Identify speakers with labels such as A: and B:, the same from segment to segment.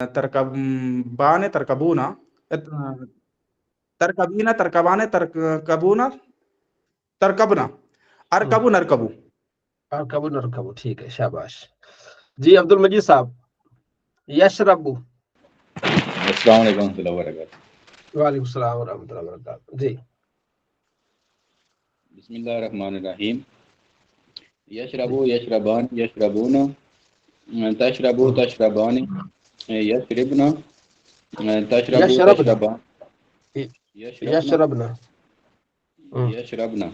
A: ترکبان ترکبونا، ترکبینا ترکبانے ترکبونا ترکبنا، ارکبو نرکبو.
B: ارکبو نرکبو، ٹھیک ہے، شاباش. جی عبد المجید صاحب. یشربو.
C: السلام علیکم ورحمۃ اللہ وبرکاتہ.
B: وعلیکم السلام ورحمۃ اللہ وبرکاتہ. جی
C: بسم اللہ الرحمن الرحیم. یشربو یشربان یشربون، تشربو تشربان یشربنا، تشربو تشربان
B: یشربنا.
C: یشربنا،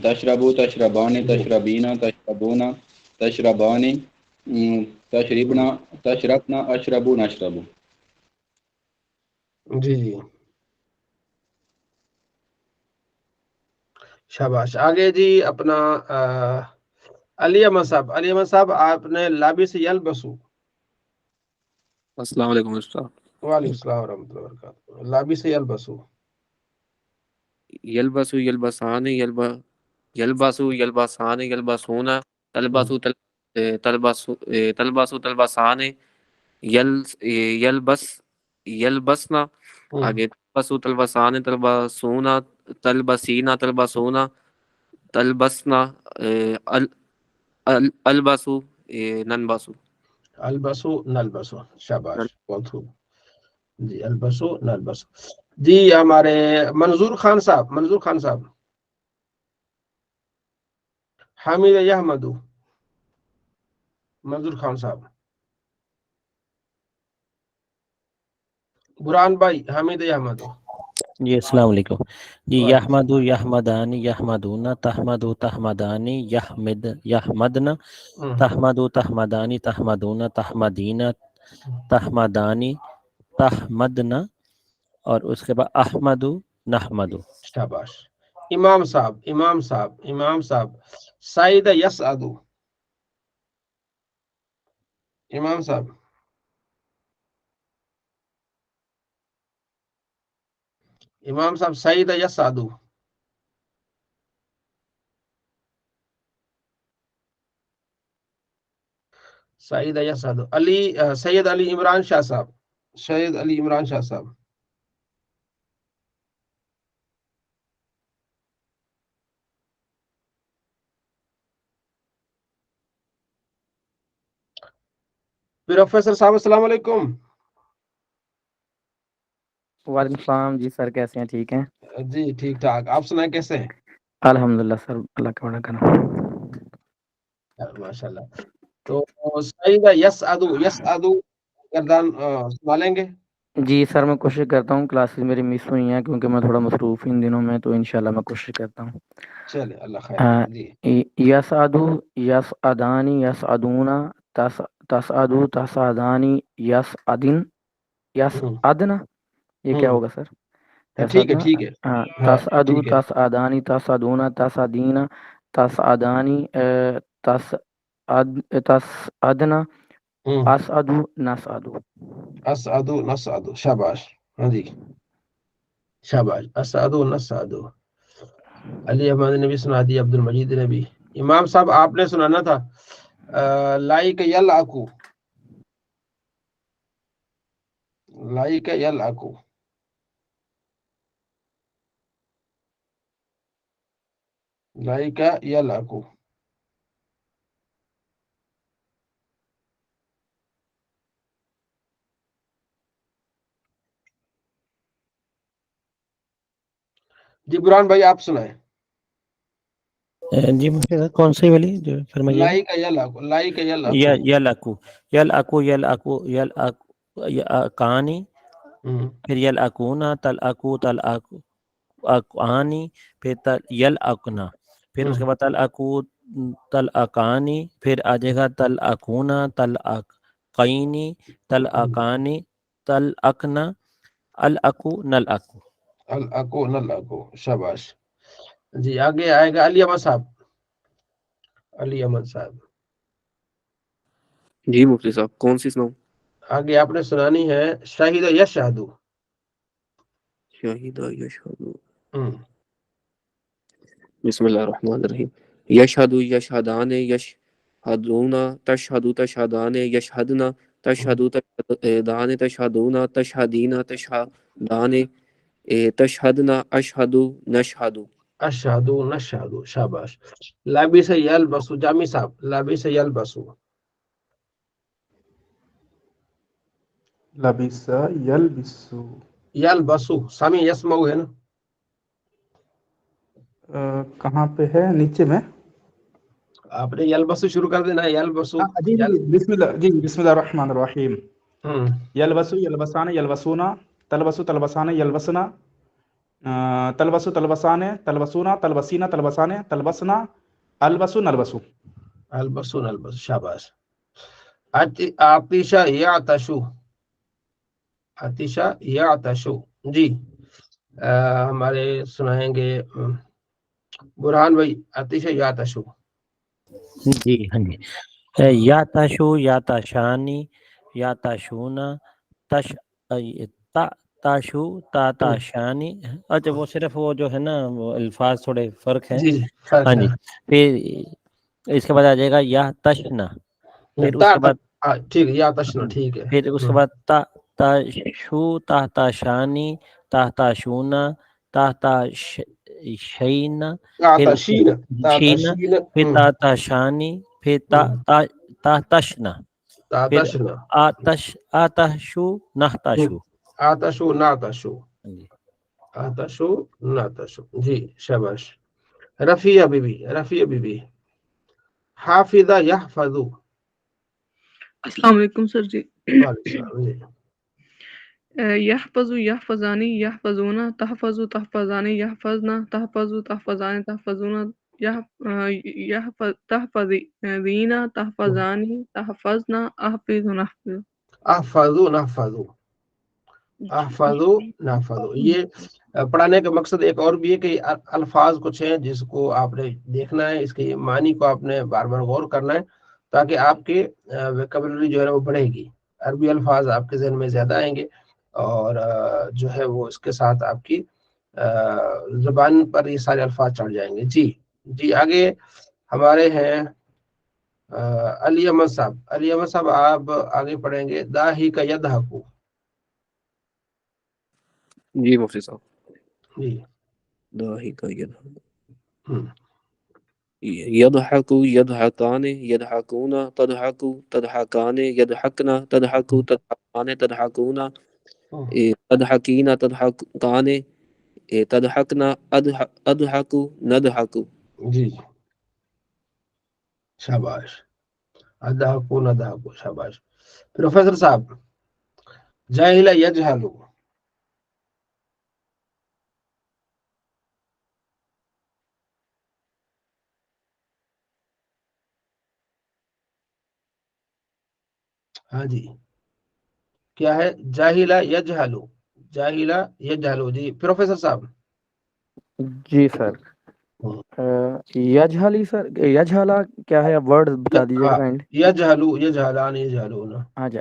C: تشربو تشربان تشربینا تشربونا تشربانی تشربنا تشربنا اشربو نشربو.
B: جی جی شاباش. آگے جی اپنا علی احمد صاحب. علی احمد صاحب آپ نے لابی سے یلبسو.
D: السلام علیکم استاد.
B: وعلیکم السلام ورحمۃ اللہ وبرکاتہ. لابی سے یلبسو.
D: یلبسو یلبسان یلبسو یلبسان یلبسونا، تلبسو تلبسو تلبسو تلبسان یلبس یلبسنا. آگے تلبسو تلبسان تلبسونا تلبسینا تلبسونا تلبسنا، البسو ننبسو.
B: البسو نلبسو، شاباش، بہت خوب. جی البسو نلبسو. جی ہمارے منظور خان صاحب. منظور خان صاحب. حامد یحمدو. منظور خان صاحب. برہان بھائی. حامد یحمدو.
E: جی السلام علیکم. جی یحمدو یحمدانی یحمدون، تحمدو تحمدانی یحمدنا، تحمدو تحمدانی تحمدون تحمدین تحمدانی تحمدنا، اور اس کے بعد احمدو نحمدو.
B: شاباش. امام صاحب. امام صاحب. امام صاحب. سعید یسعدو. امام صاحب. امام صاحب سعید یسعدو. سعید یسعدو. علی سید علی عمران شاہ صاحب. سید علی عمران شاہ صاحب. پروفیسر صاحب السلام علیکم.
F: وعلیکم السلام. جی سر کیسے ہیں؟ ٹھیک ہیں
B: جی ٹھیک ٹھاک. آپ سنائیں کیسے ہیں؟
F: الحمدللہ سر، اللہ کا بڑا کرم.
B: ماشاء اللہ. تو سعید یسعدو یسعدو گردان سنا لیں گے.
F: جی سر میں کوشش کرتا ہوں. کلاسز میری مس ہوئی ہیں کیونکہ میں تھوڑا مصروف ان دنوں میں، تو انشاءاللہ میں کوشش کرتا ہوں.
B: چلے اللہ خیر کرے. جی
F: یسعدو یسعدانی یسعدونا تسعدو تسعدانی یسعدن یسعدنا. یہ کیا ہوگا سر؟
B: ٹھیک ہے ٹھیک ہے.
F: تسعدو تسعدانی تسعدونا تسعدین تسعدانی تسعدنا اسعدو نسعدو.
B: اسعدو نسعدو. شاباش. ہاں جی شاباش. اسعدو نسعدو. علی احمد نے بھی سنا دیا. عبد المجید نے بھی. امام صاحب آپ نے سنانا تھا لائک یلعقو. لائک یلعقو. لائک یلعقو. جی برہان بھائی آپ سنائیں.
E: جی مجھے کون سی والی جو فرمائیے؟
B: لائک یلعقو. لائک یلعقو.
E: یلعقو یلعقو یلعقو یلعقانی، پھر یلعقونا تلعقو تلعقانی، پھر یلعقنا، پھر اس کے بعد تلعقو تلعقانی، پھر آ جائے گا تلعقونا تلعقینی تلعقانی تلعقنا العقو نلعقو.
B: العقو نلعقو. شاباش. جی آگے آئے گا علی احمد صاحب. علی احمد صاحب.
D: جی مفتی صاحب کون سی سناؤں؟
B: آگے آپ نے سنانی ہے شاہد یشہدو.
D: شاہد یشہدو. بسم اللہ الرحمن الرحیم. یشہدو یشہدان یشہدونا تشہدو تشہدان یشہدنا تشہدو تشہدان تشہدون تشہدین تشہدان تشہدنا اشہدو نشہدو
B: اشہدو نشہدو شاباش لبس یلبسو جامی صاحب لبس یلبسو
A: لبس یلبسو
B: یلبسو سامی یسمعو ہے نا
A: کہاں پہ ہے نیچے میں
B: آپ نے یلبسو شروع کر دینا یلبسو
A: جی جی بسم اللہ جی بسم اللہ الرحمن الرحیم
B: ہم،
A: یلبسو یلبسان یلبسونا تلبسو تلبسان یلبسنا تلبسو تلبسان تلبسونا تلبسینا تلبسان تلبسنا البسو نلبسو
B: البسو نلبسو شاباش عطیشہ یعطشو عطیشہ یعطشو جی ہمارے سنائیں گے برہان بھائی عطیشہ یعطشو
E: جی ہاں جی یا تشو یا تشانی یا تشونا تش تا تاشو تا تاشانی اچھا وہ صرف وہ جو ہے نا وہ الفاظ تھوڑے فرق ہیں
B: جی جی فرق
E: ہاں
B: ہے
E: جی پھر اس کے بعد آ جائے گا یا تشنا پھر اس کے بعد
B: ٹھیک ہے یعطشنا ٹھیک ہے
E: پھر اس کے بعد تا تاشو تا تاشانی تا تاشونا تا تاشینا پھر
B: تعطشین
E: شینا
B: تعطشین
E: پھر تا تاشانی پھر تا تشنا پھر
B: تعطشنا
E: آتشو نحتشو
B: آتشو نعتشو آتشو نعتشو جی شاباش رفیہ بی بی رفیہ بی بی حافظہ یحفظو
G: السلام علیکم سر جی
B: وعلیکم السلام جی
G: یحفظ یحفظانی یحفظون تحفظ تحفظانی یحفظنا تحفظ تحفظانی تحفظون تحفظین تحفظانی تحفظنا احفظ نحفظ
B: احفظو نحفظو احفظو نحفظو یہ پڑھانے کا مقصد ایک اور بھی ہے کہ الفاظ کچھ ہیں جس کو آپ نے دیکھنا ہے اس کے معنی کو آپ نے بار بار غور کرنا ہے تاکہ آپ کے ویکیبلری جو ہے وہ بڑھے گی عربی الفاظ آپ کے ذہن میں زیادہ آئیں گے اور جو ہے وہ اس کے ساتھ آپ کی زبان پر یہ سارے الفاظ چڑھ جائیں گے جی جی آگے ہمارے ہیں علی احمد صاحب آپ آگے پڑھیں گے داہی کا یدھکو
D: جی مفتی صاحب
B: جی
D: داہی کا
B: ہم،
D: یضحک یضحکان یضحکون تضحک تضحکان یضحکنا تضحک تضحکان تضحکون تضحکین تضحکان تضحکنا اضحک نضحک
B: جی شاباش ادھکو ندھکو شاباش پروفیسر صاحب جاہل یجہلو ہاں جی کیا ہے جاہلا یجہلو جاہلا یجہلو جی پروفیسر صاحب
F: جی سر یجہلی سر یجہلا کیا ہے ورڈ بتا دیجیے گا کائنڈ
B: یجہلو یجہلان یجہلون
F: اچھا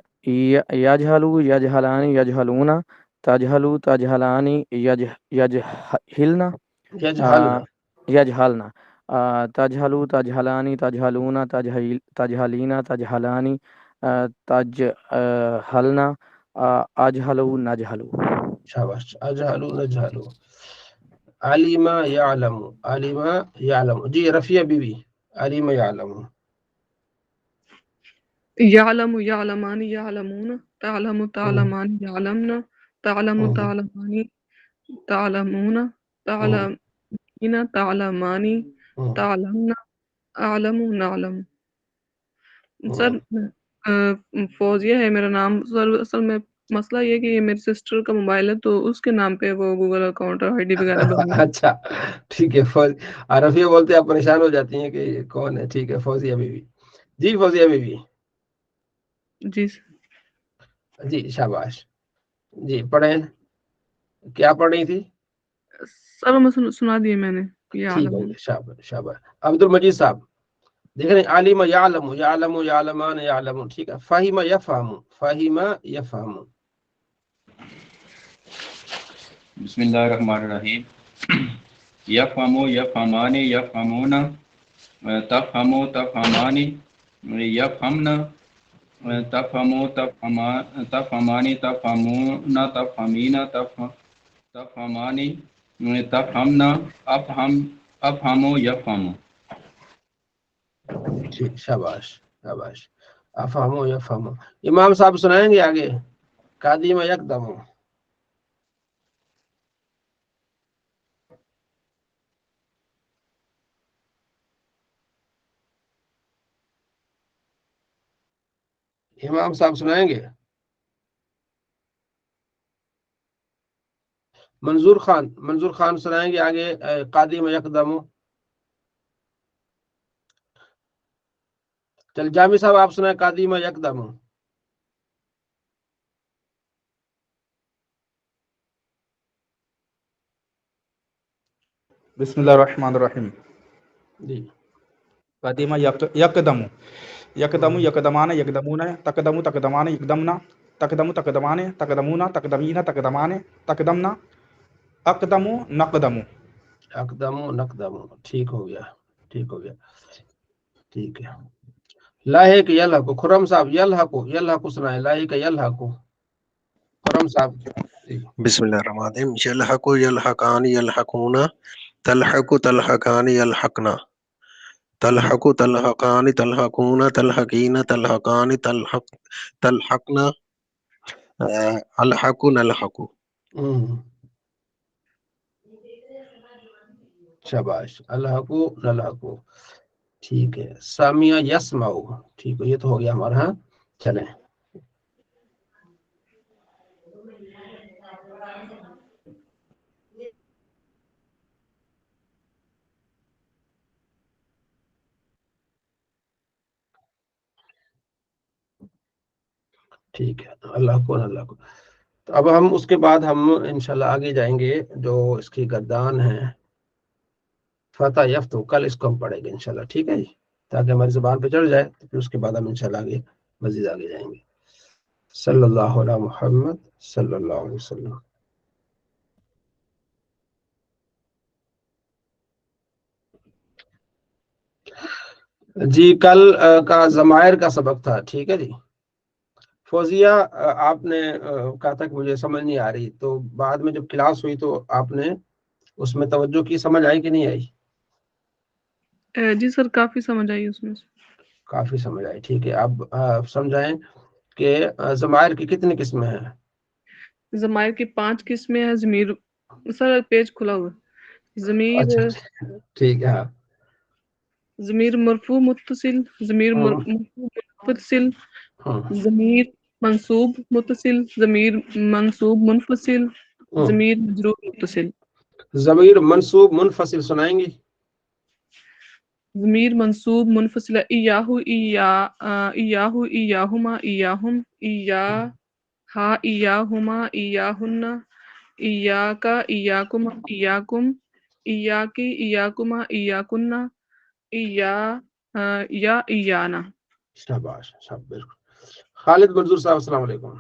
F: یجہلو یجہلانی یجہلونا تجہلو تجہلانی یجہلنا
B: یجہلنا
F: یجہلنا تجہلو تجہلانی تجہلونا تجہلینا تجہلانی تجہلنا اجہلو نجہلو
B: شاباش اجہلو نجہلو علیما یعلم علیما یعلم جی رفیہ بی بی علیما یعلم
G: یعلم یعلمان یعلمون تعلم تعلمان یعلمنا تعلم تعلمانی تعلمون تعلمین تعلمانی تعلمنا اعلم نعلم سر فوزیہ ہے میرا نام سر اصل میں مسئلہ یہ کہ یہ میری سسٹر کا موبائل ہے تو اس کے نام پہ وہ گوگل اکاؤنٹ اور آئی ڈی وغیرہ بنی
B: اچھا ٹھیک ہے رفیہ بولتے ہیں آپ پریشان ہو جاتی ہیں کہ کون ہے ٹھیک ہے فوزیہ بی بی جی فوزیہ بی بی
G: جی
B: جی شاباش جی پڑھیں کیا پڑھ رہی تھی
G: سر میں سنا دیے میں نے
B: ٹھیک ہے شاباش شاباش عبد المجید صاحب دیکھ رہے ہیں عالم یعلم یعلم یعلمان یعلم ٹھیک ہے فہم یفہم فہم یفہم
C: بسم اللہ الرحمن الرحیم یفہمو یفہمانی یفہمون تفہمو تفہمانی یفہمنا تفهموا تفهماني تفهمون تفهمين تفهماني تفهمنا افهموا يفهموا.
B: ٹھیک، شاباش شاباش. افہمو یفہمو. امام صاحب سنائیں گے آگے؟ قادم یکدم. امام صاحب سنائیں گے؟ منظور خان سنائیں گے آگے قادم یکدم. چل جامی صاحب آپ سنائیں قادم یکدم.
A: بسم اللہ الرحمن الرحیم.
B: جی
A: قدیم یقدم یقدم یقدمان یقدمون تقدم تقدمان یقدمنا تقدم تقدمان تقدمون تقدمین تقدمان تقدمنا اقدم نقدم.
B: اقدم نقدم. ٹھیک ہو گیا ٹھیک ہو گیا ٹھیک ہے. لاحق یلحق. خرم صاحب یلحق سنائیں. لاحق یلحق. خرم صاحب. جی
H: بسم اللہ الرحمن الرحیم. یلحق یلحقان یلحقون تلحق تلحقان یلحقنا تلحق تلحقان تلحقون تلحقین تلحقان تلحقنا الحق نلحق.
B: شاباش. الحق نلحق. ٹھیک ہے. سامیہ یسمعو. ٹھیک ہے یہ تو ہو گیا ہمارا. ہاں چلیں. ٹھیک ہے. اللہ کو اللہ کو. تو اب ہم اس کے بعد ہم انشاءاللہ آگے جائیں گے. جو اس کی گردان ہے فتح یفتو، کل اس کو ہم پڑھیں گے انشاءاللہ. ٹھیک ہے جی، تاکہ ہماری زبان پہ چڑھ جائے. تو پھر اس کے بعد ہم انشاءاللہ آگے مزید آگے جائیں گے. صلی اللہ علیہ محمد صلی اللہ علیہ وسلم. جی کل کا ضمائر کا سبق تھا. ٹھیک ہے جی. فوزیہ آپ نے کہا تھا کہ مجھے سمجھ نہیں آ رہی، تو بعد میں جب کلاس ہوئی تو آپ نے اس میں توجہ کی، سمجھ آئی کہ نہیں آئی؟
G: جی سر کافی سمجھ آئی اس میں سے.
B: کافی سمجھ آئی. ٹھیک ہے. اب سمجھائیں کہ ضمائر کی کتنی قسمیں ہیں؟
G: ضمائر کی 5 قسمیں ہیں. ضمیر سر پیج کھلا ہوا ہے. ضمیر
B: اچھا ٹھیک ہے.
G: ضمیر مرفوع متصل، ضمیر مرفوع متصل، ضمیر منصوب متصل، ضمیر منصوب منفصل، ضمیر مجرور متصل.
B: ضمیر منصوب منفصل سنائیں گی؟
G: ضمیر منصوب منفصل ایاہو ایاہو ایاہما ایاہم ایاہا ایاہما ایاہن ایاکا ایاکما ایاکم ایاکی ایاکما ایاکن یا ایانا.
B: شاباش شاباش. بالکل. خالد منظور صاحب السلام علیکم.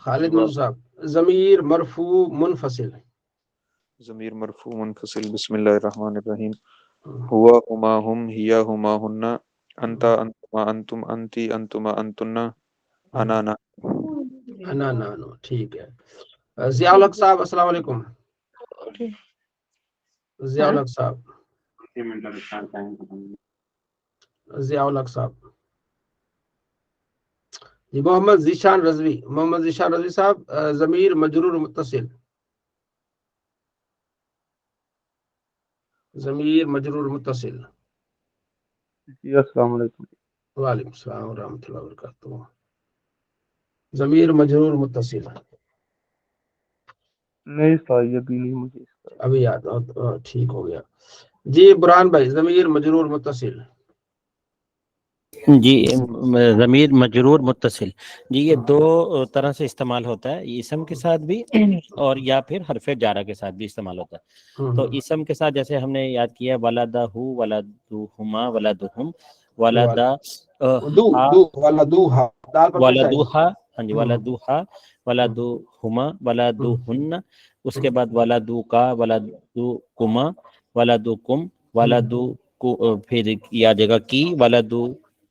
B: خالد منظور صاحب ضمیر مرفوع منفصل.
I: ضمیر مرفوع منفصل. بسم اللہ الرحمن الرحیم. ہوا ہما ہم ہیا ہما ہن انتا انتما انتم انتی انتما انتن انا
B: نانو. ٹھیک ہے. ضیاء الحق صاحب السلام علیکم. ضیاء الحق صاحب ضیاء الحق صاحب. جی محمد ذیشان رضوی صاحب ضمیر مجرور متصل. ضمیر مجرور متصل.
I: جی السلام علیکم.
B: وعلیکم السلام ورحمۃ اللہ وبرکاتہ. ضمیر مجرور متصل.
I: نہیں صحیح ابھی نہیں مجھے
B: ابھی یاد. ٹھیک ہو گیا. جی برہان بھائی ضمیر مجرور متصل.
E: جی ضمیر مجرور متصل. جی یہ 2 طرح سے استعمال ہوتا ہے، اسم کے ساتھ بھی اور یا پھر حرف جارہ کے ساتھ بھی استعمال ہوتا ہے. تو اسم کے ساتھ جیسے ہم نے یاد کیا ولدہ ولدہما ولدہم ولدہ
B: ولدوہا.
E: ہاں جی ولدوہا ولدہما ولدہن. اس کے بعد ولدوکا ولدوکما ولدوکم ولدو پھر یا جگہ کی ولدو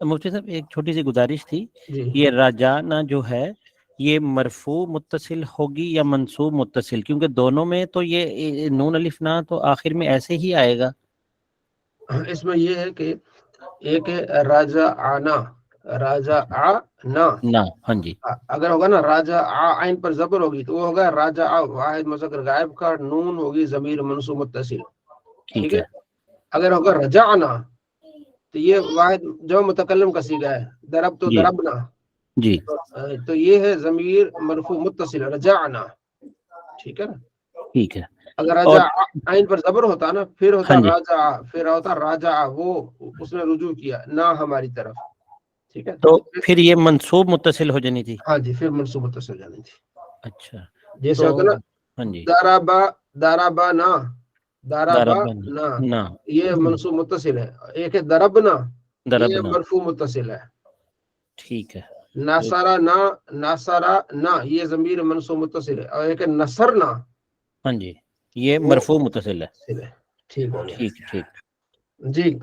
E: مفتی صاحب ایک چھوٹی سی گزارش تھی،
B: جی
E: یہ راجانا جو ہے یہ مرفوع متصل ہوگی یا منصوب متصل؟ کیونکہ دونوں میں تو یہ نون الف نا تو آخر میں ایسے ہی آئے گا.
B: اس میں یہ ہے کہ ایک ہے راجا آنا، راجا آنا،
E: نا ہاں جی
B: اگر ہوگا نا راجا عین پر زبر ہوگی تو وہ ہوگا راجا واحد مذکر غائب کا، نون ہوگی ضمیر منصوب متصل. ٹھیک
E: ٹھیک
B: ہے.
E: ہے
B: اگر ہوگا رجعنا تو یہ واحد جو متکلم کا صیغہ ہے، ضرب تو
E: جی
B: ضربنا،
E: جی
B: تو یہ ہے ضمیر مرفوع متصل رجعنا. ٹھیک ہے نا.
E: ٹھیک ہے.
B: اگر
E: اور
B: راجا عین پر زبر ہوتا نا پھر ہوتا
E: ہاں جی
B: راجع، پھر ہوتا راجع، وہ اس نے رجوع کیا نہ ہماری طرف. ٹھیک ہے.
E: تو پھر یہ منصوب متصل ہو جانی تھی.
B: ہاں جی پھر منصوب متصل جانی تھی.
E: اچھا
B: جیسے
E: تو
B: ہوتا نا
E: ہاں جی
B: دارابا، دارابا نا، دارابا
E: ضربن
B: نا،
E: نا
B: یہ منصوب متصل ہے. ایک ہے دربنا، یہ
E: ضربنا.
B: مرفوع متصل ہے.
E: ٹھیک ہے
B: ناصرہ نا، ناصرہ نا یہ ضمیر منصوب متصل ہے. اور ایک ہے نصرنا،
E: ہاں جی یہ
B: وہ
E: مرفوع متصل ہے.
B: متصل ہے. ٹھیک ہو گیا.
E: ٹھیک ٹھیک.
B: جی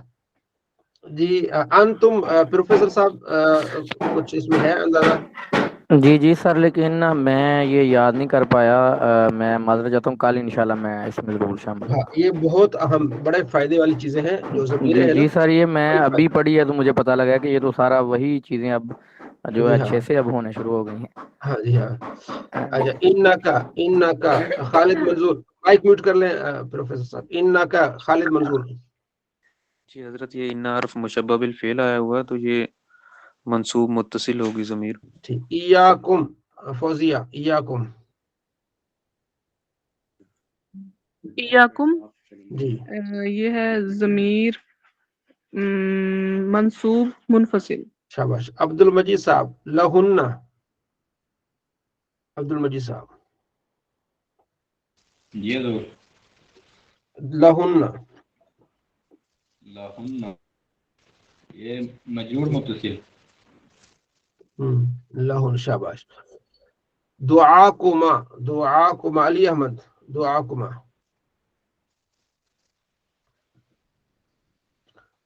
B: جی انتم پروفیسر صاحب کچھ اس میں ہے اندازہ؟
F: جی جی سر، لیکن میں یہ یاد نہیں کر پایا، میں معذرت چاہتا ہوں، کل انشاءاللہ میں اس میں ضرور شامل ہوں.
B: ہاں یہ بہت اہم بڑے فائدے والی چیزیں ہیں جو ضمیریں
F: جی
B: ہیں نا،
F: جی سر، یہ میں
B: بڑی
F: ابھی
B: فائدے.
F: پڑھی ہے تو مجھے پتا لگا کہ یہ تو سارا وہی چیزیں اب جو ہے
B: جی ہاں
F: اچھے سے اب ہونے شروع ہو گئی ہیں.
B: ہاں جی ہاں. اچھا انکا خالد منظور مائک میوٹ کر لیں پروفیسر صاحب. انکا خالد منظور.
I: جی حضرت یہ ان حرف مشبہ بالفعل آیا ہوا ہے تو یہ منصوب متصل ہوگی ضمیر.
B: ٹھیک. ایاکم فوزیہ، ایاکم.
G: ایاکم
B: جی
G: یہ ہے ضمیر منصوب منفصل.
B: شاباش. عبد المجید صاحب لہن، عبد المجید صاحب
C: جی حضور.
B: لہن.
C: لاہن یہ مجرور متصل.
B: لہن. شاباش. دعاکما، دعاکما علی احمد، دعاکما،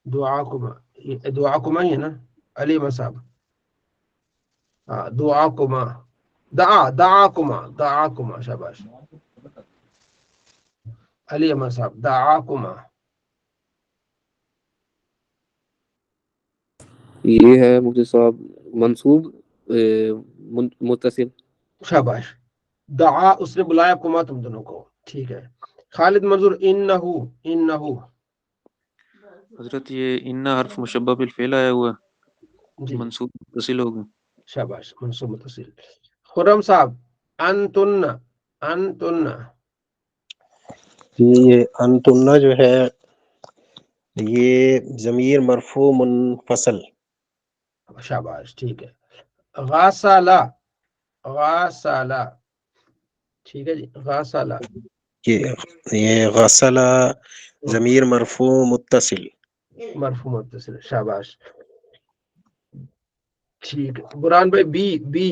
B: دعاکما. دعاکما ہی ہے نا علی احمد صاحب؟ ہاں دعاکما، دعاکما، دعاکما. شاباش علی احمد صاحب. دعاکما.
D: یہ ہے مفتی صاحب منصوب متصل.
B: شاباش. دعا اس نے بلایا کما تم دونوں کو. ٹھیک ہے. خالد منظور انہو، انہو.
I: حضرت یہ ان حرف مشبہ بالفعل آیا ہوا ہے
B: جی
I: منصوب متصل ہوگا.
B: شاباش منصوب متصل. خرم صاحب انتن، انتن.
H: یہ انتنا جو ہے یہ ضمیر مرفوع منفصل.
B: شاباش. ٹھیک ہے. غاسالہ، غاسالہ. ٹھیک ہے جی. غاسالہ
H: یہ غسل ضمیر مرفوع متصل.
B: مرفوع متصل. شاباش. ٹھیک ہے. برہان بھائی بی، بی.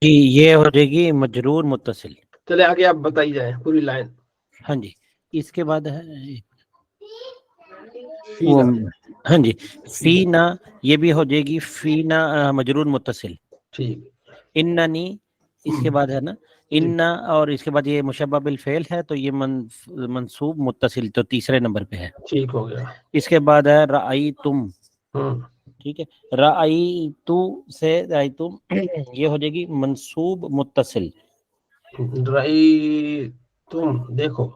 E: جی یہ ہو جائے گی مجرور متصل.
B: چلے آگے آپ بتائی جائیں پوری لائن.
E: ہاں جی اس کے بعد ہے
B: فینا.
E: ہاں جی فینا، یہ بھی ہو جائے گی فینا مجرور متصل.
B: ٹھیک.
E: اننی اس کے بعد ہے نا ان، اور اس کے بعد یہ مشبہ بالفعل ہے تو یہ منصوب متصل تو تیسرے نمبر پہ ہے.
B: ٹھیک ہو گیا.
E: اس کے بعد ہے رأی تم.
B: ہوں
E: ٹھیک ہے. رأی تو سے رأی تم یہ ہو جائے گی منصوب متصل.
B: رائی تم، دیکھو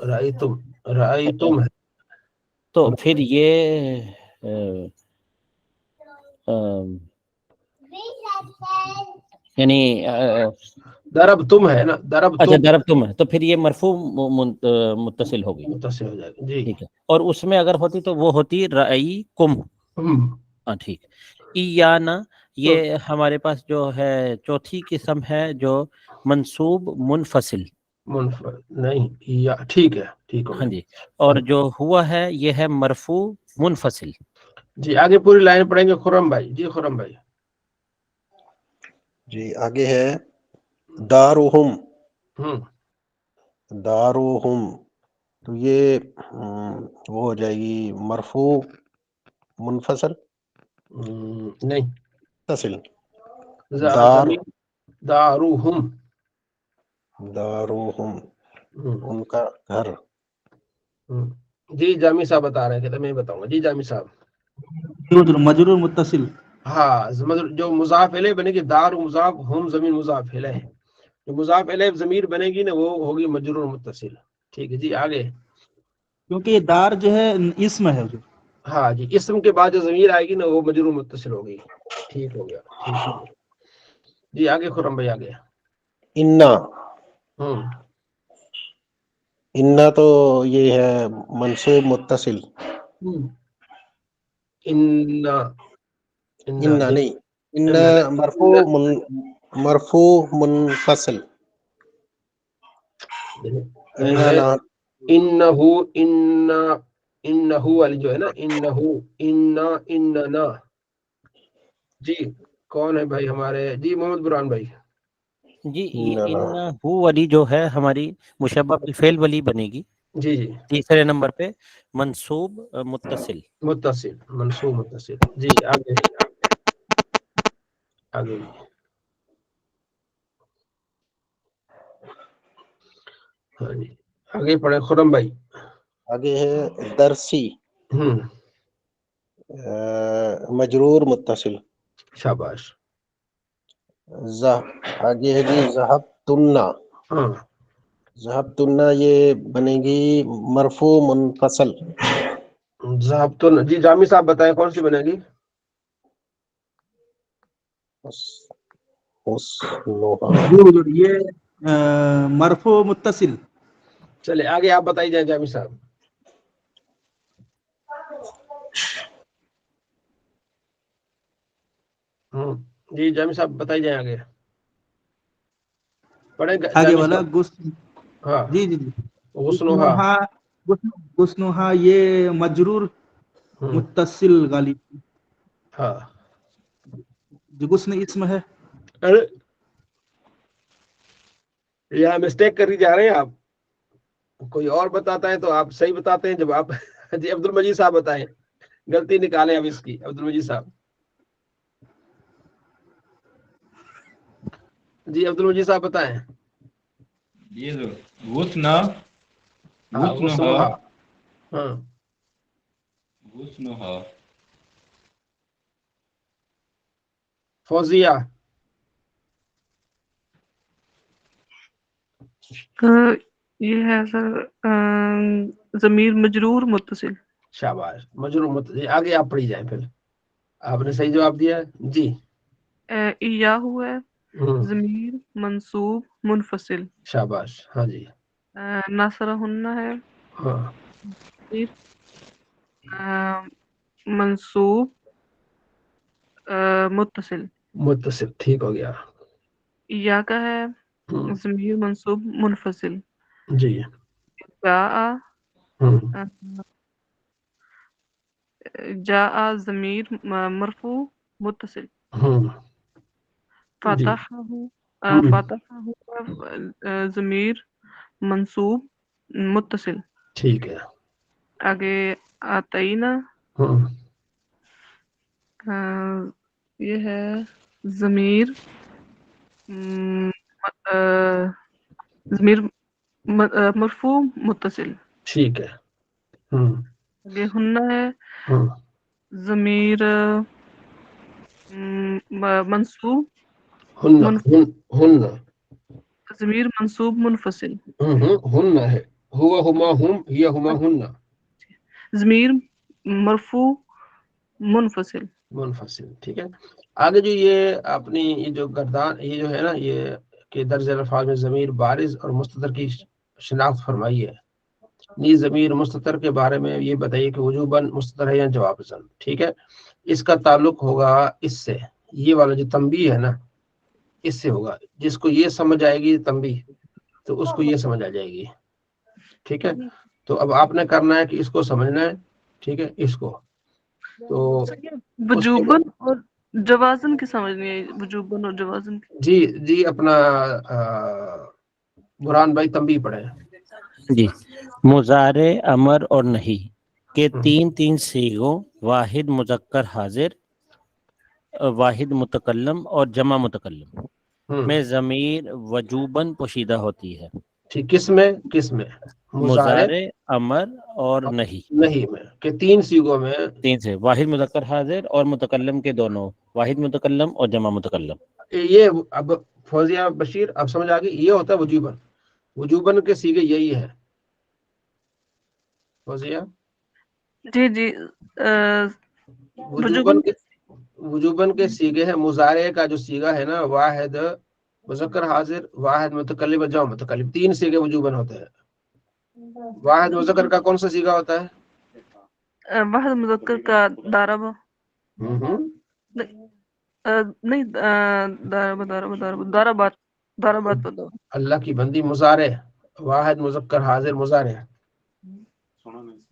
B: رائی تم، رائی تم ہے
E: تو پھر یہ یعنی
B: درب تم ہے نا، درب
E: اچھا
B: تم
E: ضرب تم ہے تو پھر یہ مرفوع متصل ہوگی.
B: متصل ہو جائے گا. جی
E: ٹھیک ہے. اور اس میں اگر ہوتی تو وہ ہوتی رأی کم. ہاں ٹھیک. ایانا یہ ہمارے پاس جو ہے چوتھی قسم ہے جو منصوب منفصل.
B: نہیں یا ٹھیک ہے. ٹھیک ہو
E: ہاں
B: گیا.
E: جی. اور جو ہوا ہے یہ ہے مرفوع منفصل.
B: جی آگے پوری لائن پڑھیں گے. خرم بھائی. جی خرم بھائی.
H: جی آگے ہے دارہم، دارہم. تو یہ وہ ہو جائے گی مرفوع منفصل
B: نہیں
H: متصل
B: دار
H: دار
B: داروہم
H: داروہم ان کا گھر.
B: جی جامی صاحب بتا رہے ہیں کہ میں بتاؤں گا. جی جامی صاحب.
A: مجرور متصل.
B: ہاں جو مضاف الیہ بنے گی دار مضاف ہم ضمیر مضاف الیہ. جو مضاف الیہ ضمیر بنے گی نا وہ ہوگی مجرور متصل. ٹھیک ہے جی آگے.
A: کیونکہ یہ دار جو ہے اسم ہے.
B: ہاں جی اسم کے بعد جو ضمیر آئے گی نا وہ مجرور متصل ہوگی. ٹھیک ہو گیا ٹھیک ہو گیا. جی آگے خرم بھائی آگے.
H: انا
B: ہوں
H: انا تو یہ ہے منصوب متصل.
B: انا
H: انا
B: جی
H: نہیں انا مرفوع منفصل. انا لا
B: انہو انہو والی جو ہے نا انہو انا اننا. جی کون ہے بھائی ہمارے؟ جی محمد برہان بھائی.
E: جی
H: انا لا
E: ان ہو والی جو ہے ہماری مشبہ بالفعل والی بنے گی.
B: جی جی
E: تیسرے نمبر پہ منصوب متصل.
B: متصل منصوب متصل. جی آگے آگے جی. ہاں جی آگے پڑھے خرم بھائی.
H: آگے ہے درسی مجرور متصل.
B: شاباش.
H: آگے ہے جی ذہبتنا.
B: ہاں
H: ذہبتنا یہ بنے گی مرفوع منفصل.
B: ذہبتن. جی جامی صاحب بتائیں کون سی بنے گی؟
A: یہ مرفوع متصل.
B: چلے آگے آپ بتائی جائیں جامی صاحب. جی جامی صاحب بتائی جائیں آگے. پڑھیں
A: آگے
B: جامی
A: والا
B: صاحب. ہاں
A: جی جی جی
B: غسنہا.
A: غسنہا یہ مجرور متصل غالب.
B: ہاں
A: جو غسن اسم ہے.
B: ارے یہاں مسٹیک کری جا رہے ہیں آپ. کوئی اور بتاتا ہے تو آپ صحیح بتاتے ہیں. جب آپ جی عبد المجید صاحب بتائیں. غلطی نکالیں اب اس کی عبد المجید صاحب. جی عبد المجید صاحب بتائیں.
C: یہ غسنا
B: ہاں غسنہا. ہاں
C: غسنہا
B: فوزیہ.
G: یہ ہے سر ضمیر مجرور متصل.
B: شاباش مجرور متصل. آگے آپ پڑھی جائیں پھر. آپ نے صحیح جواب دیا ہے جی.
G: ایاہو ہے ضمیر منصوب منفصل.
B: شاباش. ہاں جی
G: ناصرہن ہے
B: ہاں
G: منصوب متصل.
B: متصل. ٹھیک ہو گیا.
G: یا کا ہے ضمیر منصوب منفصل.
B: جی
G: جاء ضمیر مرفوع متصل.
B: جی
G: فتح ضمیر منصوب متصل.
B: ٹھیک ہے.
G: آگے آتینا یہ ہے ضمیر ضمیر مرفوع متصل.
B: ٹھیک ہے.
G: آگے ہننا ہے ضمیر منصوب ضمیر منصوب منفصل.
B: ہن ہے ہوا ہما ہم ہی ہما ہن.
G: ضمیر مرفوع منفصل.
B: منفصل. ٹھیک ہے. آگے جو یہ اپنی یہ جو گردان یہ جو ہے نا یہ کہ درج الفاظ میں ضمیر بارز اور مستتر کی شناخت فرمائی ہے. نی ضمیر مستتر کے بارے میں یہ بتائیے کہ وجوباً مستتر ہے یا جواباً. ٹھیک ہے. اس کا تعلق ہوگا اس سے. یہ والا جو تنبیہ ہے نا اس سے ہوگا. جس کو یہ سمجھ آئے گی تنبیہ تو اس کو یہ سمجھ آ جائے گی. ٹھیک ہے. تو اب آپ نے کرنا ہے کہ اس کو سمجھنا ہے. ٹھیک ہے. اس کو تو
G: وجوباً اور جوازن کی سمجھنی ہے. وجوباً اور جوازن کی.
B: جی جی اپنا برہان بھائی تنبیہ پڑھیں.
E: جی مضارع امر اور نہیں. کہ تین سیغوں واحد مذکر حاضر، واحد متکلم اور جمع متکلم میں ضمیر وجوباً پوشیدہ ہوتی ہے۔
B: ٹھیک، کس میں
E: مضارع، امر اور
B: نہیں میں، کہ 3 سیغوں میں
E: تین سے واحد مذکر حاضر اور متکلم کے دونوں، واحد متکلم اور جمع متکلم۔
B: یہ اب فوزیہ بشیر اب سمجھ آ گئی، یہ ہوتا ہے وجوباً، وجوباً کے سیغے یہی ہے فوزیہ۔
G: جی جی
B: وجوباً کے سیغے ہیں، مضارع کا جو سیغہ ہے نا، واحد مذکر حاضر، واحد متکلم اور جمع متکلم، 3 سیغے وجوباً ہوتے ہیں۔ واحد مذکر کا کون سا سیغہ ہوتا ہے؟
G: واحد مذکر کا دارب نہیں، داربات پتہ
B: اللہ کی بندی، مضارع، واحد مذکر حاضر مضارع،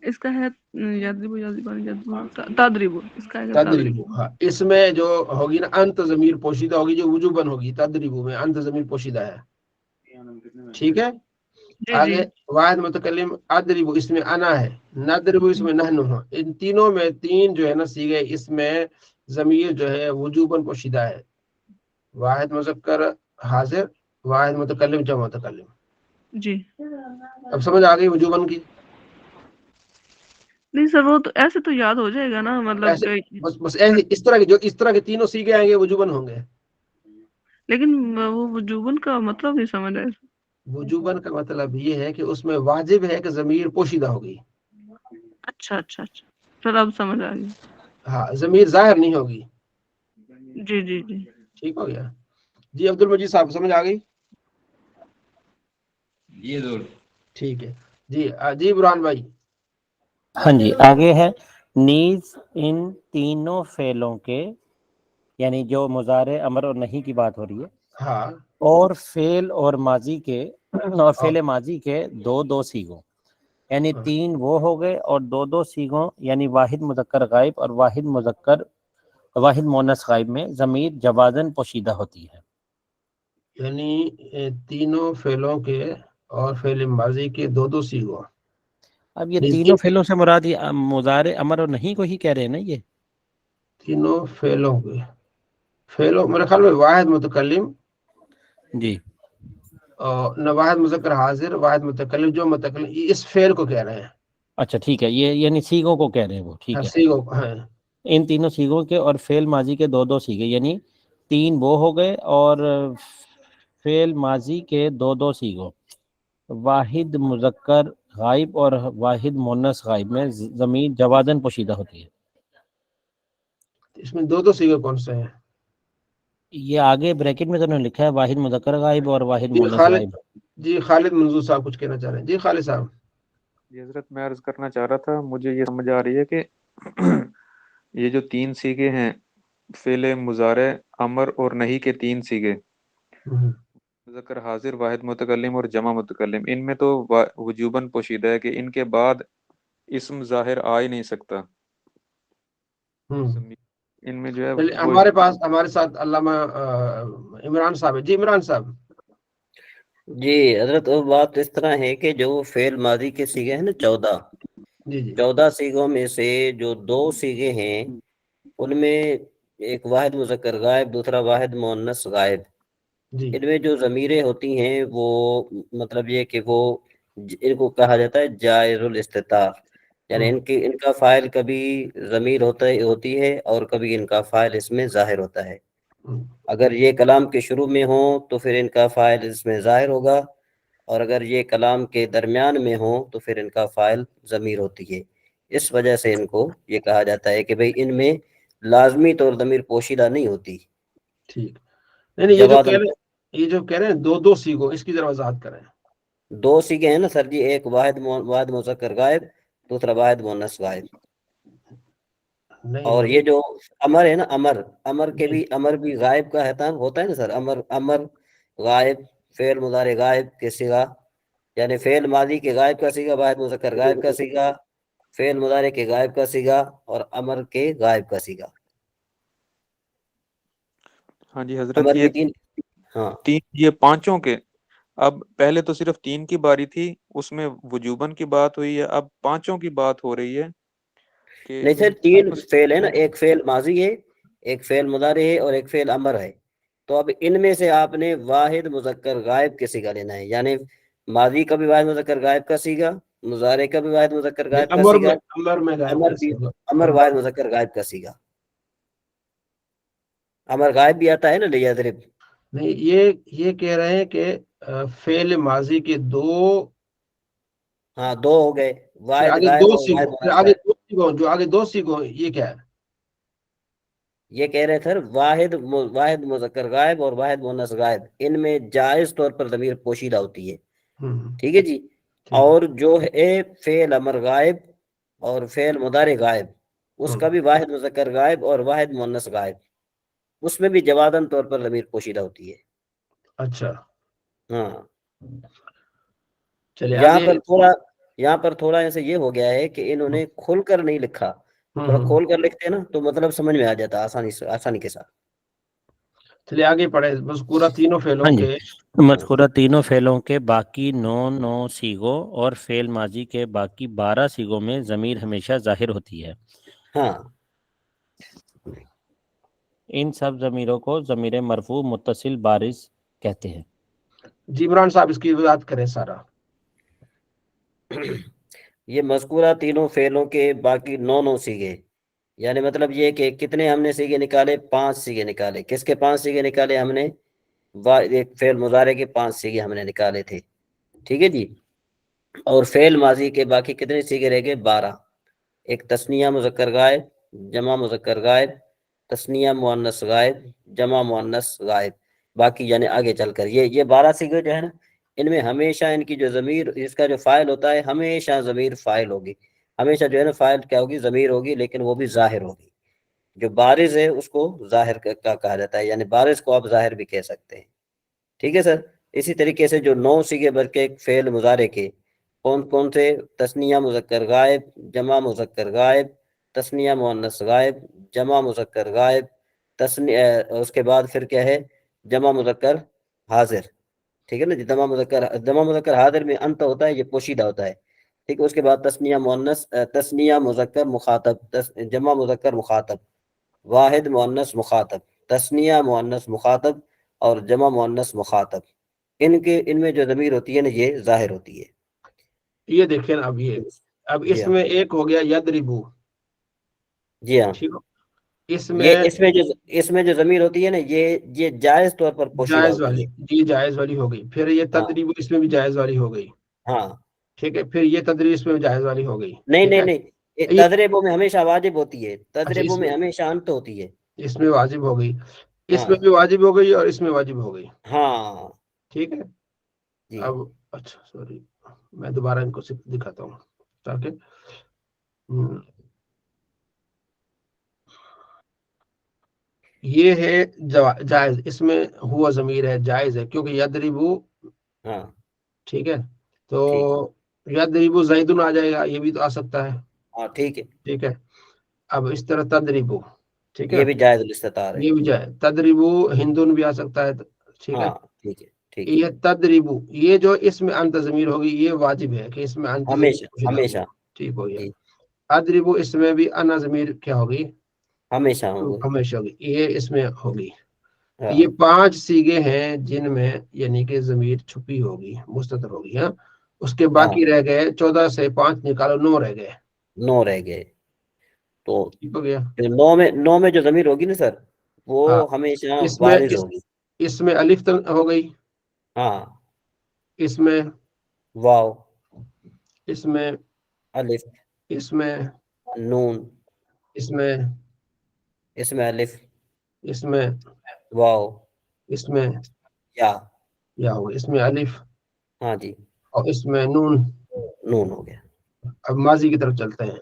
G: اس کا ہے تدریبو، اس کا ہے
B: تدریبو۔ ہاں، اس میں جو ہوگی نا انت ضمیر پوشیدہ ہوگی، جو وجوباً ہوگی، تدریبو میں انت ضمیر پوشیدہ ہے، ٹھیک ہے۔ آگے واحد متکلم ادریبو، اس میں انا ہے، ندریبو اس میں نحن ہو، ان تینوں میں 3 جو ہے نا سیغے، اس میں ضمیر جو ہے وجوباً پوشیدہ ہے، واحد مذکر حاضر، واحد متکلم جمع متکلم۔
G: جی
B: اب سمجھ آ گئی وجوباً کی؟
G: نہیں سر، وہ تو ایسے تو یاد ہو جائے گا نا، مطلب
B: ایسے بس ایسے اس طرح کے جو اس طرح کے تینوں سیغے آئیں گے وجوباً ہوں گے۔
G: لیکن وہ وجوباً کا مطلب نہیں سمجھ آیا۔
B: وجوباً کا مطلب یہ ہے کہ اس میں واجب ہے کہ ضمیر پوشیدہ ہوگی۔
G: اچھا اچھا اچھا، چل اب سمجھ آ گئی۔
B: ہاں، ضمیر ظاہر نہیں ہوگی۔
G: جی جی جی
B: ٹھیک ہو گیا جی؟ عبد المجید صاحب سمجھ آ گئی؟
C: یہ ضرور
B: ٹھیک ہے جی۔ جی برہان بھائی۔
E: ہاں جی، آگے ہے نیز ان تینوں فعلوں کے، یعنی جو مضارع، امر اور نہیں کی بات ہو رہی ہے،
B: ہاں،
E: اور فعل اور ماضی کے، اور فعل ماضی کے دو سیغوں، یعنی 3 وہ ہو گئے، اور 2 سیغوں یعنی واحد مذکر غائب اور واحد مؤنث غائب میں ضمیر جوازاً پوشیدہ ہوتی ہے۔
B: یعنی تینوں فعلوں کے اور فعل ماضی کے 2 سیغوں۔
E: اب یہ تینوں فعلوں سے مراد یہ مضارع، امر اور نہیں کو ہی کہہ رہے ہیں نا؟ یہ
B: تینوں فعلوں کے، فعلوں میرے خیال میں واحد متکلم
E: جی،
B: اور نہ واحد مذکر حاضر، واحد متکلم جو متکلم، اس فعل کو کہہ رہے ہیں۔
E: اچھا ٹھیک ہے، یہ یعنی سیغوں کو کہہ رہے ہیں وہ، ٹھیک ہے۔
B: سیغوں کو، ہاں،
E: ان تینوں سیغوں کے اور فعل ماضی کے 2 سیغے، یعنی 3 وہ ہو گئے، اور فعل ماضی کے 2 سیغوں، واحد مذکر غائب اور واحد مؤنث غائب میں ضمیر جوازاً پوشیدہ ہوتی ہے۔
B: اس میں 2 سیغے کون سے ہیں؟
E: یہ آگے بریکٹ میں تو انہوں نے لکھا ہے واحد مذکر غائب اور واحد مؤنث غائب۔
B: جی خالد منظور صاحب کچھ کہنا چاہ رہے ہیں۔ جی خالد صاحب۔
I: جی حضرت، میں عرض کرنا چاہ رہا تھا، مجھے یہ سمجھ آ رہی ہے کہ یہ جو 3 سیغے ہیں، فعل مضارع، امر اور نہیں کے 3 سیغے، مذکر حاضر، واحد متکلم اور جمع متکلم، ان میں تو وجوباً پوشیدہ ہے کہ ان کے بعد اسم ظاہر آ ہی نہیں سکتا۔ ان میں جو ہے
B: ہمارے پاس ہمارے ساتھ علامہ عمران صاحب ہے۔ جی عمران صاحب۔
J: جی حضرت، وہ بات اس طرح ہے کہ جو فعل ماضی کے سیغے ہیں نا 14،
B: جی جی
J: 14 سیغوں میں سے جو 2 سیغے ہیں، ان میں ایک واحد مذکر غائب، دوسرا واحد مؤنث غائب، ان میں جو ضمیریں ہوتی ہیں وہ مطلب یہ کہ وہ ان کو کہا جاتا ہے جائز الاستتار، یعنی ان کا فاعل کبھی ضمیر ہوتی ہے اور کبھی ان کا فاعل اس میں ظاہر ہوتا ہے۔ اگر یہ کلام کے شروع میں ہو تو پھر ان کا فاعل اس میں ظاہر ہوگا، اور اگر یہ کلام کے درمیان میں ہو تو پھر ان کا فاعل ضمیر ہوتی ہے۔ اس وجہ سے ان کو یہ کہا جاتا ہے کہ بھئی ان میں لازمی طور ضمیر پوشیدہ نہیں ہوتی۔
B: ٹھیک، نہیں یہ جو کہہ رہے ہیں 2 سیغوں، اس کی ذرا وضاحت کریں۔
J: 2 سیغے ہیں نا سر جی، ایک واحد مذکر غائب، دوسرا واحد مؤنث غائب۔ اور یہ جو امر ہے نا، امر کے بھی، امر بھی غائب کا ہوتا ہے نا سر، امر غائب، فعل مضارع غائب کے صیغہ، یعنی فعل ماضی کے غائب کا صیغہ، واحد مذکر غائب کا صیغہ، فعل مضارع کے غائب کا صیغہ، اور امر کے غائب کا صیغہ۔
I: ہاں جی حضرت، یہ 5 کے، اب پہلے تو صرف 3 کی باری تھی، اس میں وجوباً کی بات ہوئی ہے، اب 5 کی بات ہو رہی ہے کہ
J: نہیں سر تین فعل ہے نا، ایک فعل ماضی ہے، ایک فعل مضارع ہے اور ایک فعل امر ہے. تو اب ان میں سے آپ نے واحد مذکر غائب کے صیغہ لینا ہے، یعنی ماضی کا بھی واحد مذکر غائب کا صیغہ، مضارع کا بھی واحد مذکر غائب کا صیغہ، امر واحد مذکر غائب کا صیغہ. امر غائب بھی آتا ہے نا لیضرب.
B: نہیں، یہ کہہ رہے ہیں کہ فعل ماضی کے دو،
J: ہاں دو ہو گئے، واحد
B: آگے
J: غائب
B: دو
J: اور واحد
B: سیگوں،
J: مؤنث
B: آگے
J: غائب.
B: دو سیگوں، جو آگے دو سیگوں، یہ کیا ہے؟
J: یہ کہہ رہے تھے واحد مذکر غائب اور واحد مؤنث غائب، ان میں جائز طور پر ضمیر پوشیدہ ہوتی ہے. ٹھیک ہے جی. اور جو ہے فعل امر غائب اور فعل مضارع غائب، اس کا بھی واحد مذکر غائب اور واحد مؤنث غائب، اس میں بھی جوازن طور پر ضمیر پوشیدہ ہوتی ہے.
B: اچھا
J: ہاں.
B: چلے
J: یہاں پر تھوڑا ایسے یہ ہو گیا ہے کہ انہوں نے کھول کر نہیں لکھا، تھوڑا کھول کر لکھتے ہیں نا تو مطلب سمجھ میں آ جاتا آسانی کے ساتھ.
B: چلیے آگے پڑھے. مذکورہ تینوں فعلوں
E: ہاں جی،
B: کے
E: مذکورہ تینوں فعلوں کے باقی 9 صیغوں اور فعل ماضی کے باقی 12 صیغوں میں ضمیر ہمیشہ ظاہر ہوتی ہے.
J: ہاں.
E: ان سب ضمیروں کو ضمیر مرفوع متصل بارز کہتے ہیں.
B: جی عمران صاحب اس کی وضاحت کریں سارا.
J: یہ مذکورہ تینوں فعلوں کے باقی 9 صیغے، یعنی مطلب یہ کہ کتنے ہم نے صیغے نکالے؟ 5 صیغے نکالے. کس کے 5 صیغے نکالے ہم نے؟ ایک فعل مضارع کے 5 صیغے ہم نے نکالے تھے. ٹھیک ہے جی. اور فعل ماضی کے باقی کتنے صیغے رہ گئے؟ 12. ایک تثنیہ مذکر غائب، جمع مذکر غائب، تثنیہ مؤنث غائب، جمع مؤنث غائب. باقی یعنی آگے چل کر یہ 12 صیغے جو ہے نا، ان میں ہمیشہ ان کی جو ضمیر، اس کا جو فاعل ہوتا ہے، ہمیشہ ضمیر فاعل ہوگی. ہمیشہ جو ہے نا فاعل کیا ہوگی؟ ضمیر ہوگی، لیکن وہ بھی ظاہر ہوگی. جو بارز ہے اس کو ظاہر کا کہا جاتا ہے، یعنی بارز کو آپ ظاہر بھی کہہ سکتے ہیں. ٹھیک ہے سر. اسی طریقے سے جو 9 صیغے بلکہ فعل مضارع کے کون سے؟ تثنیہ مذکر غائب، جمع مذکر غائب، تثنیہ مؤنث غائب، جمع مذکر غائب، اس کے بعد پھر کیا ہے؟ جمع مذکر حاضر. ٹھیک ہے نا جی. جمع مذکر حاضر میں انت ہوتا ہے، یہ پوشیدہ ہوتا ہے. ٹھیک ہے. اس کے بعد تثنیہ مذکر مخاطب، جمع مذکر مخاطب، واحد مؤنث مخاطب، تثنیہ مؤنث مخاطب اور جمع مؤنث مخاطب. ان میں جو ضمیر ہوتی ہے نا، یہ ظاہر ہوتی ہے.
B: یہ دیکھیں اب اب اس میں ایک ہو گیا یدربو.
J: جی ہاں.
B: اس میں
J: جو ضمیر ہوتی ہے نا، یہ جائز طور پر پوشیدہ
B: جائز
J: ہوتی
B: والی،
J: ہے.
B: جی جائز والی ہو گئی. پھر یہ تدریب اس میں بھی جائز والی ہو گئی.
J: ہاں.
B: ٹھیک ہے. پھر یہ تدریب اس میں بھی جائز والی ہو گئی.
J: نہیں، تدریبوں میں ہمیشہ واجب ہوتی ہے،
B: اچھا،
J: تدریبوں میں ہمیشہ انت ہوتی ہے.
B: اس میں واجب ہو گئی، اس میں بھی واجب ہو گئی اور اس میں واجب ہو گئی.
J: ہاں.
B: ٹھیک ہے. اب اچھا سوری، میں دوبارہ ان کو دکھاتا ہوں تاکہ یہ ہے جائز. اس میں ہوا ضمیر ہے، جائز ہے کیونکہ یدربو.
J: ہاں.
B: ٹھیک ہے. تو یدربو زیدن آ جائے گا، یہ بھی تو آ سکتا ہے.
J: ہاں ٹھیک ہے.
B: ٹھیک ہے. اب اس طرح تدریبو، ٹھیک ہے،
J: یہ بھی جائز الاستطاعت ہے.
B: یہ بھی جائز. تدریبو ہندون بھی آ سکتا ہے. ٹھیک ہے.
J: ہاں ٹھیک ہے.
B: یہ تدریبو، یہ جو اس میں انت ضمیر ہوگی، یہ واجب ہے کہ اس میں انت
J: ہمیشہ.
B: ٹھیک ہو گیا. ادریبو اس میں بھی انا ضمیر کیا ہوگی؟
J: ہمیشہ
B: ہوگی. یہ اس میں ہوگی. یہ 5 صیغے ہیں جن میں یعنی کہ ضمیر چھپی ہوگی، مستتر ہوگی. ہاں. اس کے باقی رہ گئے 14 سے 5 نکالو، 9 رہ گئے.
J: 9 رہ گئے. تو
B: ٹھیک ہو گیا.
J: 9 میں جو ضمیر ہوگی نا سر، وہ ہمیشہ بارز ہوگی.
B: اس میں الف ہو گئی.
J: ہاں.
B: اس میں
J: واو،
B: اس میں
J: الف،
B: اس میں
J: نون،
B: اس میں
J: الف،
B: اس میں
J: واو،
B: اس میں یا ہوگا. اس میں الف.
J: ہاں جی.
B: اور اس میں نون
J: ہو گیا.
B: اب ماضی کی طرف چلتے ہیں.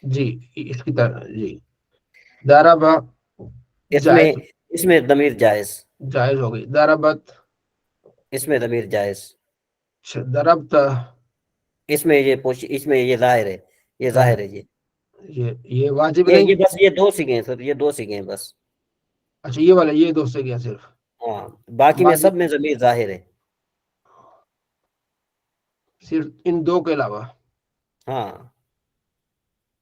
J: جی
B: اس کی طرف. جی. دارابا
J: اس میں ضمیر
B: جائز ہو گئی. دارابت
J: اس میں ضمیر جائز.
B: دربت
J: اس میں یہ ظاہر ہے. یہ ظاہر ہے.
B: یہ واجب نہیں.
J: یہ بس یہ 2 صیغے ہیں سر، یہ 2 صیغے ہیں بس.
B: اچھا یہ والا، یہ 2 سے گیا صرف.
J: ہاں. باقی میں سب میں ضمیر ظاہر ہے،
B: صرف ان 2 کے علاوہ.
J: ہاں.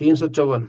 B: 354।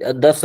J: 10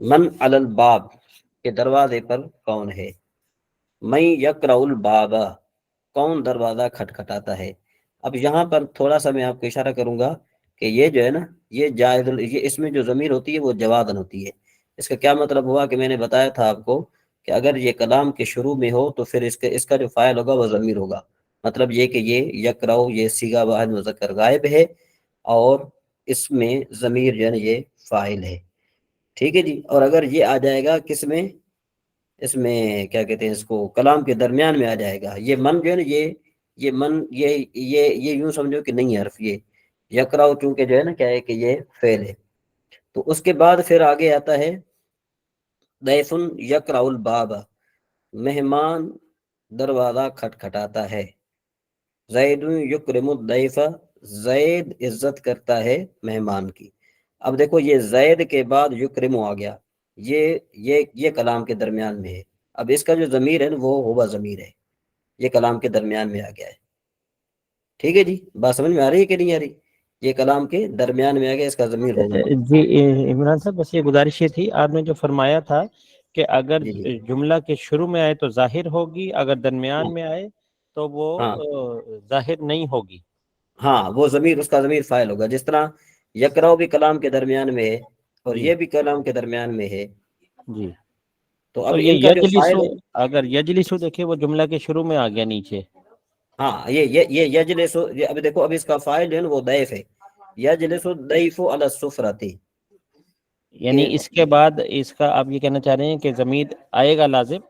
J: من علی الباب کہ دروازے پر کون ہے، من یقرع الباب کون دروازہ کھٹکھٹاتا ہے۔ اب یہاں پر تھوڑا سا میں آپ کو اشارہ کروں گا کہ یہ جو ہے نا یہ جائز یہ اس میں جو ضمیر ہوتی ہے وہ جوازن ہوتی ہے۔ اس کا کیا مطلب ہوا کہ میں نے بتایا تھا آپ کو کہ اگر یہ کلام کے شروع میں ہو تو پھر اس کا جو فاعل ہوگا وہ ضمیر ہوگا، مطلب یہ کہ یہ یقرع یہ صیغہ واحد مذکر غائب ہے اور اس میں ضمیر جو ہے نا یہ فاعل ہے، ٹھیک ہے جی۔ اور اگر یہ آ جائے گا کس میں، اس میں کیا کہتے ہیں اس کو کلام کے درمیان میں آ جائے گا، یہ من جو ہے نا یہ من یہ یوں سمجھو کہ نہیں حرف، یہ یقرأ چونکہ جو ہے نا کیا ہے کہ یہ فعل ہے، تو اس کے بعد پھر آگے آتا ہے ضیف یقرأ الباب مہمان دروازہ کھٹکھٹاتا ہے، زید یکرم الضیف زید عزت کرتا ہے مہمان کی۔ اب دیکھو یہ زید کے بعد یکرم آ گیا، یہ کلام کے درمیان میں ہے، اب اس کا جو ضمیر ہے نا وہ ہوا ضمیر ہے، یہ کلام کے درمیان میں آ گیا ہے، ٹھیک ہے جی۔ بات سمجھ میں آ رہی ہے کہ نہیں آ رہی؟ یہ کلام کے درمیان میں آ گیا، اس کا ضمیر ہوگا۔
E: جی عمران صاحب بس یہ گزارش یہ تھی، آپ نے جو فرمایا تھا کہ اگر
J: جی جی
E: جملہ کے شروع میں آئے تو ظاہر ہوگی، اگر درمیان میں آئے تو وہ
J: ہاں
E: ظاہر نہیں ہوگی۔
J: ہاں وہ ضمیر اس کا ضمیر فاعل ہوگا، جس طرح یقرأ بھی کلام کے درمیان میں ہے اور
E: جی
J: یہ بھی کلام کے درمیان میں ہے،
E: جی
J: تو
E: تو
J: اب
E: یہ
J: ان کا جو
E: یجلسو،
J: فاعل ہے،
E: اگر یجلسو دیکھیں وہ جملہ کے شروع میں آ گیا نیچے،
J: ہاں یہ یجلس، اب دیکھو اب اس کا فاعل جو ہے نا وہ ضیف ہے، یجلس الضیف علی السفرۃ،
E: یعنی اس کے بعد اس کا آپ یہ کہنا چاہ رہے ہیں کہ ضمیر آئے گا لازم؟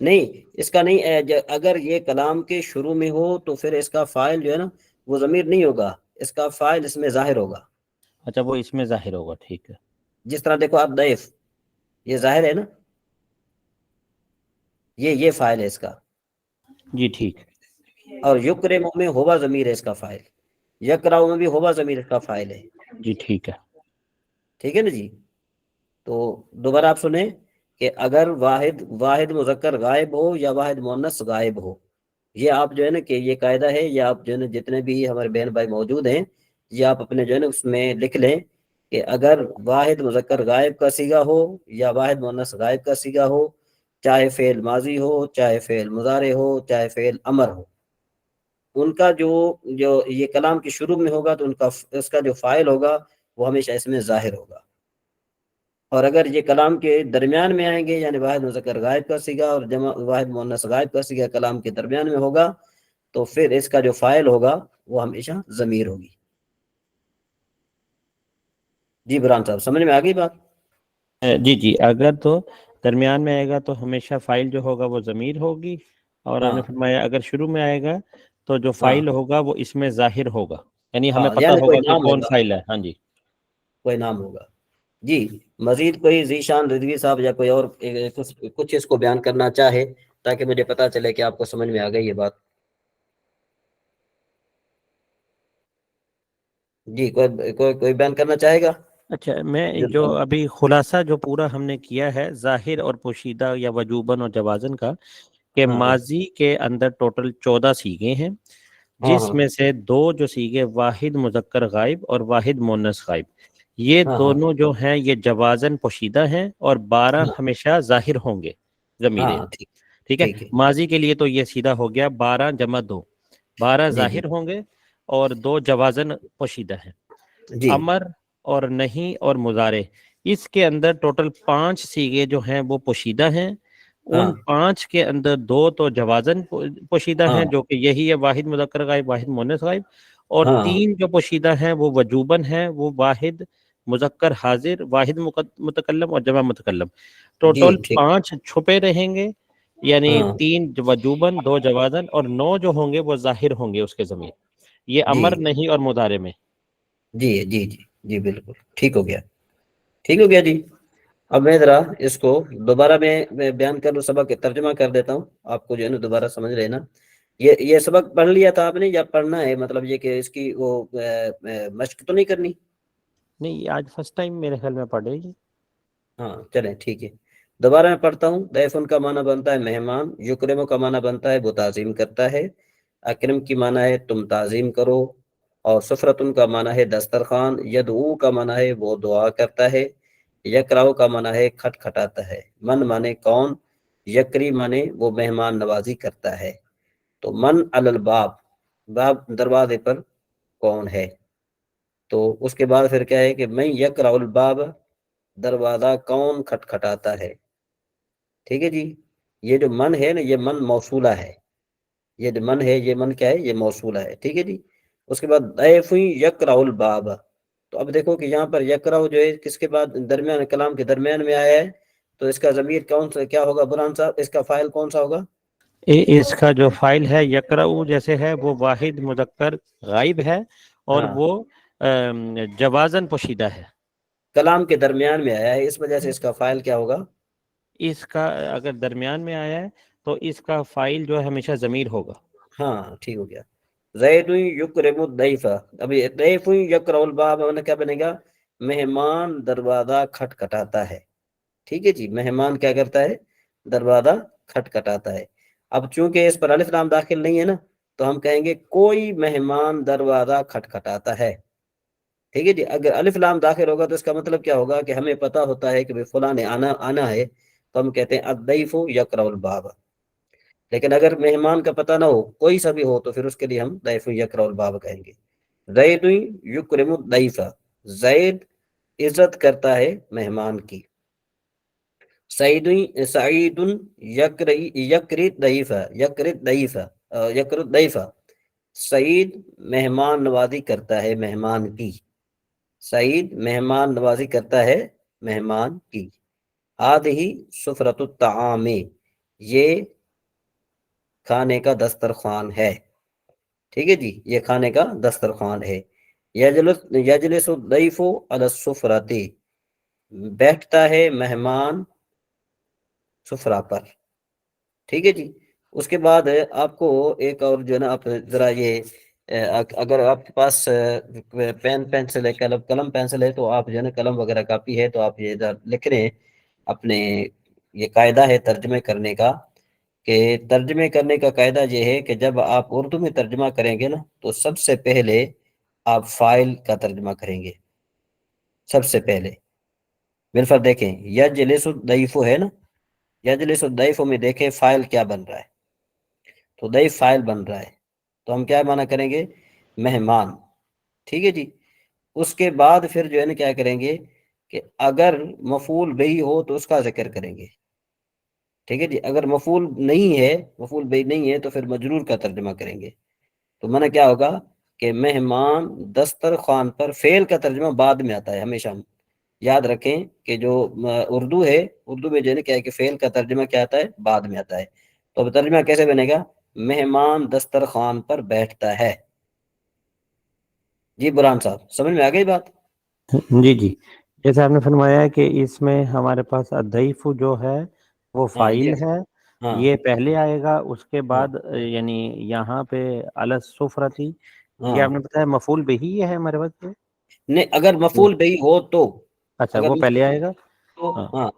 J: نہیں اس کا نہیں، اگر یہ کلام کے شروع میں ہو تو پھر اس کا فاعل جو ہے نا وہ ضمیر نہیں ہوگا، اس کا فاعل اس میں ظاہر ہوگا،
E: اچھا وہ اس میں ظاہر ہوگا، ٹھیک ہے۔
J: جس طرح دیکھو آپ ضیف یہ ظاہر ہے نا، یہ فاعل ہے اس کا،
E: جی ٹھیک،
J: اور یکرم میں ہوا ضمیر ہے اس کا فاعل، یقرأ میں بھی ہوا ضمیر اس کا فاعل ہے،
E: جی ٹھیک ہے۔
J: ٹھیک ہے نا جی۔ تو دوبارہ آپ سنیں کہ اگر واحد مذکر غائب ہو یا واحد مؤنث غائب ہو، یہ آپ جو ہے نا کہ یہ قاعدہ ہے، یہ آپ جو ہے نا جتنے بھی ہمارے بہن بھائی موجود ہیں یہ آپ اپنے جو ہے نا اس میں لکھ لیں کہ اگر واحد مذکر غائب کا صیغہ ہو یا واحد مؤنث غائب کا صیغہ ہو، چاہے فعل ماضی ہو، چاہے فعل مضارع ہو، چاہے فعل امر ہو، ان کا جو یہ کلام کے شروع میں ہوگا تو اس کا جو فاعل ہوگا وہ ہمیشہ اس میں ظاہر ہوگا، اور اگر یہ کلام کے درمیان میں آئیں گے یعنی واحد مذکر غائب کا صیغہ اور واحد مؤنث غائب کا صیغہ کلام کے درمیان میں ہوگا تو پھر اس کا جو فاعل ہوگا وہ ہمیشہ ضمیر ہوگی۔ جی برہان صاحب سمجھ میں آ گئی بات؟
E: جی جی، اگر تو درمیان میں آئے گا تو ہمیشہ فائل جو ہوگا وہ ضمیر ہوگی، اور آپ نے
J: ہاں
E: فرمایا اگر شروع میں آئے گا تو جو
J: ہاں
E: فائل ہوگا وہ اس میں ظاہر ہوگا، یعنی ہمیں
J: ہاں
E: پتہ
J: یعنی کوئی
E: ہوگا کہ
J: نام
E: کون
J: ہوگا،
E: فائل ہے۔ ہاں جی،
J: کوئی نام ہوگا۔ جی مزید کوئی ذیشان رضوی صاحب یا کوئی اور کچھ اس کو بیان کرنا چاہے تاکہ مجھے پتا چلے کہ آپ کو سمجھ میں آ گئی یہ بات؟ جی کوئی بیان کرنا چاہے گا؟
E: اچھا میں جو ابھی خلاصہ جو پورا ہم نے کیا ہے ظاہر اور پوشیدہ یا وجوباً اور جوازن کا، کہ ماضی کے اندر ٹوٹل 14 صیغے ہیں، جس میں سے 2 جو صیغے واحد مذکر غائب اور واحد مؤنث غائب، یہ دونوں جو ہیں یہ جوازن پوشیدہ ہیں اور 12 ہمیشہ ظاہر ہوں گے ضمیریں، ٹھیک ہے۔ ماضی کے لیے تو یہ سیدھا ہو گیا 12 جمع 2، 12 ظاہر ہوں گے اور 2 جوازن پوشیدہ ہیں۔ امر اور نہیں اور مضارع، اس کے اندر ٹوٹل 5 صیغے جو ہیں وہ پوشیدہ ہیں، ان 5 کے اندر 2 تو جوازن پوشیدہ ہیں جو کہ یہی ہے واحد مذکر غائب واحد مؤنث غائب، اور 3 جو پوشیدہ ہیں وہ وجوباً ہیں، وہ واحد مذکر حاضر، واحد متکلم اور جمع متکلم، ٹوٹل 5 چھپے رہیں گے، یعنی 3 وجوباً 2 جوازن اور 9 جو ہوں گے وہ ظاہر ہوں گے اس کے ضمیر، یہ امر نہیں اور مضارع میں۔
J: جی جی جی جی بالکل ٹھیک ہو گیا، ٹھیک ہو گیا جی۔ اب میں ذرا اس کو دوبارہ میں بیان کر لوں، سبق ترجمہ کر دیتا ہوں، آپ کو جو ہے نا دوبارہ سمجھ لینا۔ یہ سبق پڑھ لیا تھا آپ نے یا پڑھنا ہے؟ مطلب یہ کہ اس کی وہ مشق تو نہیں کرنی؟
E: نہیں آج فرسٹ ٹائم میرے خیال میں پڑھے گی۔
J: ہاں چلیں ٹھیک ہے، دوبارہ میں پڑھتا ہوں۔ ضیفن کا معنی بنتا ہے مہمان، یکرم کا معنی بنتا ہے وہ تعظیم کرتا ہے، اکرم کی معنی ہے تم تعظیم کرو، اور سفرتن کا معنی ہے دسترخوان، یدعو کا معنی ہے وہ دعا کرتا ہے، یکراؤ کا معنی ہے کھٹکھٹاتا ہے، من مانے کون، یکری مانے وہ مہمان نوازی کرتا ہے، تو من علی الباب، باب دروازے پر کون ہے، تو اس کے بعد پھر کیا ہے کہ میں یکرع الباب، دروازہ کون کھٹکھٹاتا ہے، ٹھیک ہے جی۔ یہ جو من ہے نا یہ من موصولہ ہے، یہ جو من ہے یہ من کیا ہے، یہ موصولہ ہے، ٹھیک ہے جی۔ اس کے بعد ضیف یکرع الباب، تو اب دیکھو کہ یہاں پر یکرع جو ہے کس کے بعد درمیان کلام کے درمیان میں آیا ہے، تو اس کا ضمیر کون سا کیا ہوگا برہان صاحب، اس کا فاعل کون سا ہوگا؟
E: اس کا جو فائل ہے یقرأ جیسے ہے وہ واحد مذکر غائب ہے اور
J: ہاں،
E: وہ جوازن پوشیدہ ہے،
J: کلام کے درمیان میں آیا ہے، اس وجہ سے اس کا فاعل کیا ہوگا؟
E: اس کا اگر درمیان میں آیا ہے تو اس کا فائل جو ہے ہمیشہ ضمیر ہوگا۔
J: ہاں ٹھیک ہو گیا۔ زید یکرم الضیف، ابھی ضیف یکرع الباب ہونا کیا بنے گا؟ مہمان دروازہ کھٹکھٹاتا ہے، ٹھیک ہے جی، مہمان کیا کرتا ہے؟ دروازہ کھٹکھٹاتا ہے۔ اب چونکہ اس پر الف لام داخل نہیں ہے نا تو ہم کہیں گے کوئی مہمان دروازہ کھٹکھٹاتا ہے، ٹھیک ہے جی۔ اگر الف لام داخل ہوگا تو اس کا مطلب کیا ہوگا کہ ہمیں پتہ ہوتا ہے کہ فلاں نے آنا ہے، تو ہم کہتے ہیں الضیف یقرأ الباب۔ لیکن اگر مہمان کا پتہ نہ ہو، کوئی سا بھی ہو، تو پھر اس کے لیے ہم ضیف یقرأ الباب کہیں گے۔ زید یکرم الضیف، زید عزت کرتا ہے مہمان کی۔ سعید یکری الضیف، یکر الضیف، سعید مہمان نوازی کرتا ہے مہمان کی، سعید مہمان نوازی کرتا ہے مہمان کی۔ ہذہ سفرۃ الطعام، یہ کھانے کا دسترخوان ہے، ٹھیک ہے جی، یہ کھانے کا دسترخوان ہے۔ یجلس الضیف علی السفرۃ، بیٹھتا ہے مہمان سفرہ پر، ٹھیک ہے جی۔ اس کے بعد آپ کو ایک اور جو ہے نا، آپ ذرا یہ اگر آپ کے پاس پین پینسل ہے، قلم پینسل ہے، تو آپ جو ہے نا قلم وغیرہ کاپی ہے تو آپ یہ لکھ رہے ہیں اپنے، یہ قاعدہ ہے ترجمے کرنے کا، کہ ترجمے کرنے کا قاعدہ یہ ہے کہ جب آپ اردو میں ترجمہ کریں گے نا تو سب سے پہلے آپ فاعل کا ترجمہ کریں گے، سب سے پہلے۔ بالفرض دیکھیں یجلس الضیف ہے نا، یجلس الضیف میں دیکھیں فاعل کیا بن رہا ہے، تو ضیف فاعل بن رہا ہے، تو ہم کیا معنی کریں گے؟ مہمان، ٹھیک ہے جی۔ اس کے بعد پھر جو ہے نا کیا کریں گے کہ اگر مفعول بہی ہو تو اس کا ذکر کریں گے، ٹھیک ہے جی۔ اگر مفعول نہیں ہے، مفعول بہی نہیں ہے، تو پھر مجرور کا ترجمہ کریں گے، تو معنی کیا ہوگا کہ مہمان دسترخوان پر، فعل کا ترجمہ بعد میں آتا ہے ہمیشہ، یاد رکھیں کہ جو اردو ہے، اردو میں جو ہے نا کیا ہے کہ فعل کا ترجمہ کیا آتا ہے؟ بعد میں آتا ہے، تو اب ترجمہ کیسے بنے گا؟ مہمان دسترخوان پر بیٹھتا ہے۔ جی برہان صاحب سمجھ میں آ گئی بات؟
E: جی جی، جیسے آپ نے فرمایا ہے کہ اس میں ہمارے پاس الضیف جو ہے وہ
J: ہاں
E: فاعل
J: یہ
E: ہے،
J: ہاں
E: یہ پہلے آئے گا، اس کے
J: ہاں
E: بعد یعنی یہاں پہ علی السفرتی، یہ
J: ہاں،
E: آپ نے بتایا مفعول بہی ہے ہمارے پاس پہ؟
J: نہیں اگر مفعول بہی ہو تو،
E: اچھا
J: اگر
E: وہ پہلے
J: مفعول
E: آئے گا،
J: تو
E: ہاں،
J: ہاں،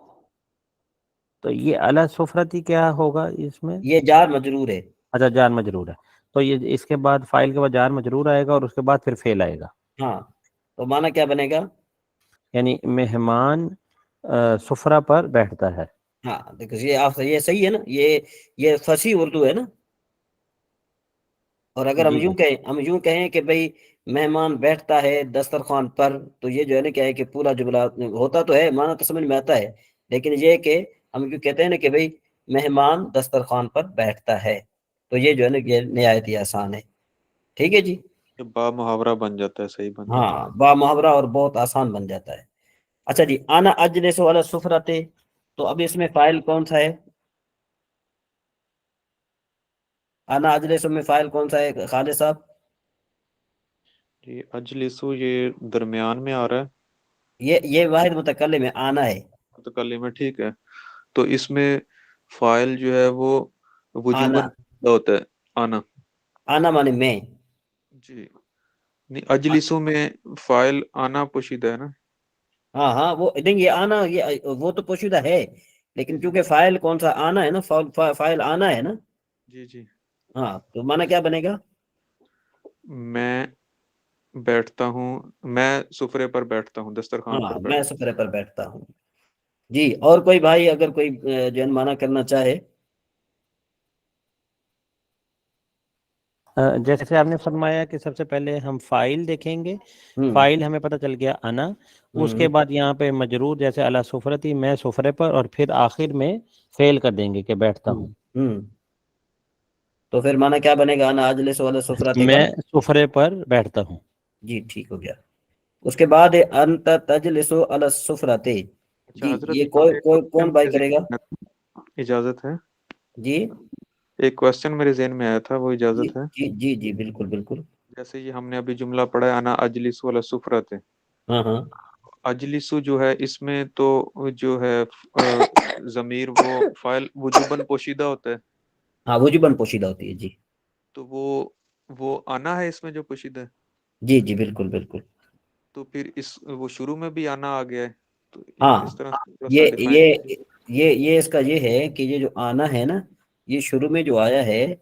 E: تو یہ علی السفرتی کیا ہوگا اس میں؟
J: یہ جار مجرور ہے۔
E: اچھا جار مجرور ہے، تو یہ اس کے بعد فاعل کے بعد جار مجرور آئے گا اور اس کے بعد پھر فعل آئے گا،
J: ہاں، تو معنی کیا بنے گا؟
E: یعنی مہمان سفرہ پر بیٹھتا ہے۔
J: ہاں دیکھو یہ آپ یہ صحیح ہے نا، یہ فصیح اردو ہے نا۔ اور اگر
E: جی جی
J: ہم یوں کہیں کہ بھئی مہمان بیٹھتا ہے دسترخوان پر، تو یہ جو ہے نا کیا ہے کہ پورا جملہ ہوتا تو ہے، معنی تو سمجھ میں آتا ہے، لیکن یہ کہ ہم کیوں کہتے ہیں نا کہ بھئی مہمان دسترخوان پر بیٹھتا ہے، تو یہ جو ہے نا یہ نہایت ہی آسان ہے، ٹھیک ہے جی۔
I: یہ با محاورہ بن جاتا ہے، صحیح بن جاتا ہے۔
J: ہاں با محاورہ اور بہت آسان بن جاتا ہے۔ اچھا جی، انا اجلس علی السفرۃ، تو اب اس میں فاعل کون سا ہے؟ انا اجلس میں فاعل کون سا ہے خالد صاحب؟
I: جی اجلسو یہ درمیان میں آ رہا ہے،
J: یہ واحد متکلم ہے، آنا ہے،
I: متکلم ہے، ٹھیک ہے، تو اس میں فاعل جو ہے وہ
J: آنا،
I: وجوباً ہوتا ہے، آنا۔
J: آنا مانے میں،
I: جی نہیں، اجلسو میں فاعل آنا پوشیدہ ہے نا۔
J: ہاں ہاں وہ نہیں، یہ آنا وہ تو پوشیدہ ہے، لیکن چونکہ فاعل کون سا؟ آنا ہے نا، فاعل آنا ہے نا،
I: جی جی،
J: ہاں، تو مانا کیا بنے گا؟
I: میں بیٹھتا ہوں، میں سفرے پر بیٹھتا ہوں، دسترخوان
J: ہاں
I: پر
J: میں
I: بیٹھتا
J: سفرے پر بیٹھتا ہوں، جی اور کوئی بھائی اگر کوئی جو ہے معنی کرنا چاہے.
E: جیسے آپ نے فرمایا کہ سب سے پہلے ہم فائل دیکھیں گے. فائل ہمیں پتہ چل گیا انا. اس کے بعد یہاں پہ مجرور جیسے علی سفرتی میں سفرے پر, اور پھر آخر میں فعل کر دیں گے کہ بیٹھتا ہوں.
J: تو پھر معنی کیا بنے گا؟ انا اجلس علی سفرتی کا,
E: میں سفرے پر بیٹھتا ہوں.
J: جی ٹھیک ہو گیا. اس کے بعد ہے انت تجلس علی السفرتی.
I: اچھا
J: جی
I: حضرت
J: یہ
I: یہاں پہ
J: کون بھائی کرے گا؟
I: اجازت ہے؟
J: جی
I: ایک کوشچن میرے ذہن میں آیا تھا, وہ
J: جی
I: اجازت ہے؟
J: جی جی جی بالکل بالکل.
I: جیسے یہ ہم نے ابھی جملہ پڑھا ہے انا اجلس علی السفرتی.
J: ہاں ہاں
I: اجلسو جو ہے اس میں تو جو ہے ضمیر وہ فاعل وجوباً پوشیدہ ہوتا ہے.
J: ہاں وجوباً پوشیدہ ہوتی ہے. جی
I: تو وہ آنا ہے اس میں جو پوشیدہ ہے.
J: جی جی بالکل بالکل.
I: تو پھر وہ شروع میں بھی آنا آ گیا ہے, تو
J: ہاں
I: اس طرح تھوڑا سا
J: یہ
I: ڈیفائن
J: یہ
I: کیجیے.
J: یہ اس کا یہ ہے کہ یہ جو آنا ہے نا, یہ شروع میں جو آیا ہے,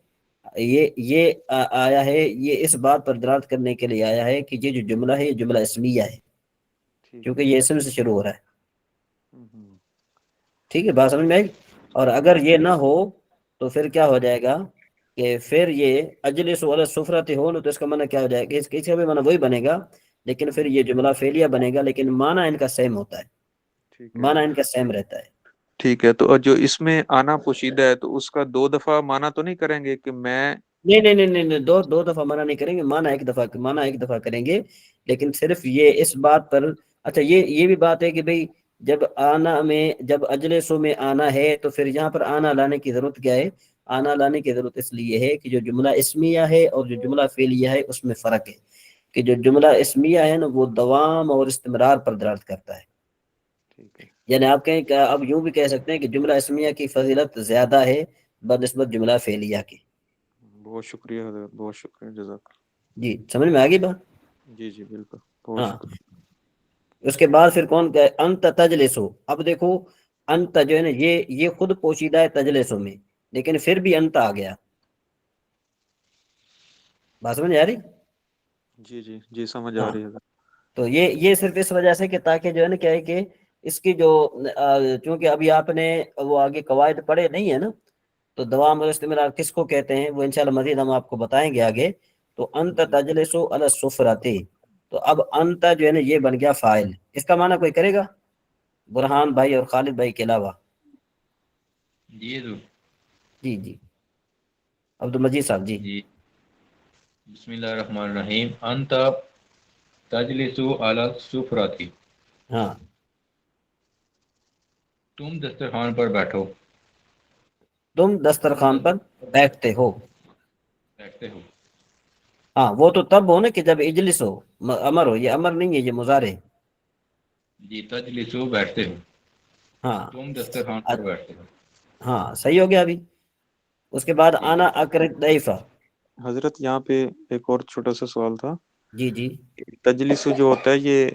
J: یہ آیا ہے, یہ اس بات پر دلالت کرنے کے لیے آیا ہے کہ یہ جو جملہ ہے یہ جملہ اسمیہ ہے, کیونکہ یہ اسم سے شروع ہو رہا ہے. ٹھیک ہے, بات سمجھ میں آئی. اور اگر یہ نہ ہو تو پھر کیا ہو جائے گا کہ پھر یہ اجلس علی السفرۃ ہو نا, تو اس کا معنی کیا ہو جائے گا؟ اس کا بھی معنی وہی بنے گا, لیکن پھر یہ جملہ فعلیہ بنے گا, لیکن معنی ان کا سیم ہوتا ہے, معنی ان کا سیم رہتا ہے.
I: ٹھیک ہے, تو جو اس میں آنا پوشیدہ ہے تو اس کا 2 دفعہ معنی تو نہیں کریں گے کہ میں
J: نہیں, دو دفعہ معنی نہیں کریں گے, معنی ایک دفعہ کریں گے, لیکن صرف یہ اس بات پر. اچھا یہ بھی بات ہے کہ بھئی جب اجلسوں میں آنا ہے تو پھر یہاں پر آنا لانے کی ضرورت کیا ہے؟ آنا لانے کی ضرورت اس لیے ہے کہ جو جملہ اسمیہ ہے اور جو جملہ فعلیہ ہے اس میں فرق ہے, کہ جو جملہ اسمیہ ہے نا وہ دوام اور استمرار پر دلالت کرتا ہے. یعنی آپ کہیں کہ اب یوں بھی کہہ سکتے ہیں کہ جملہ اسمیہ کی فضیلت زیادہ ہے بنسبت جملہ فعلیہ کی.
I: بہت شکریہ حضرت, بہت شکریہ, جزاک.
J: جی سمجھ میں آگئی بات؟
I: جی جی بالکل, بہت
J: ہاں.
I: شکریہ.
J: اس کے بعد پھر کون کہ انت تجلسو. اب دیکھو انت جو ہے نا یہ خود پوشیدہ ہے تجلسو میں, لیکن پھر بھی انت آ گیا. بات سمجھ آ رہی؟
I: جی جی جی سمجھ آ رہی ہے.
J: تو یہ صرف اس وجہ سے کہ تاکہ جو ہے نا کیا ہے کہ اس کی جو چونکہ ابھی آپ نے وہ آگے قواعد پڑھے نہیں ہے نا, تو دوام اور استمرار کس کو کہتے ہیں وہ انشاءاللہ مزید ہم آپ کو بتائیں گے آگے. تو انت تجلسو علی السفرۃ, تو اب انت جو ہے نا یہ بن گیا فاعل. اس کا معنی کوئی کرے گا برہان بھائی اور خالد بھائی کے علاوہ؟ جی جی عبد المجید صاحب. جی
C: بسم اللہ الرحمن الرحیم. انت تجلس علی السفرۃ,
J: ہاں
C: تم دسترخوان پر بیٹھو.
J: تم دسترخوان پر بیٹھتے ہو.
C: بیٹھتے ہو.
J: ہاں وہ تو تب ہو نا کہ جب اجلس ہو, امر ہو. یہ امر نہیں ہے, یہ مضارع ہے.
C: جی تجلسو بیٹھتے ہو,
J: ہاں
C: تم دسترخوان پر بیٹھتے ہو.
J: ہاں صحیح ہو گیا. ابھی اس کے بعد
C: جی
J: آنا اقرب ضیفہ.
I: حضرت یہاں پہ ایک اور چھوٹا سا سوال تھا.
J: جی جی
I: تجلس جو ہوتا ہے یہ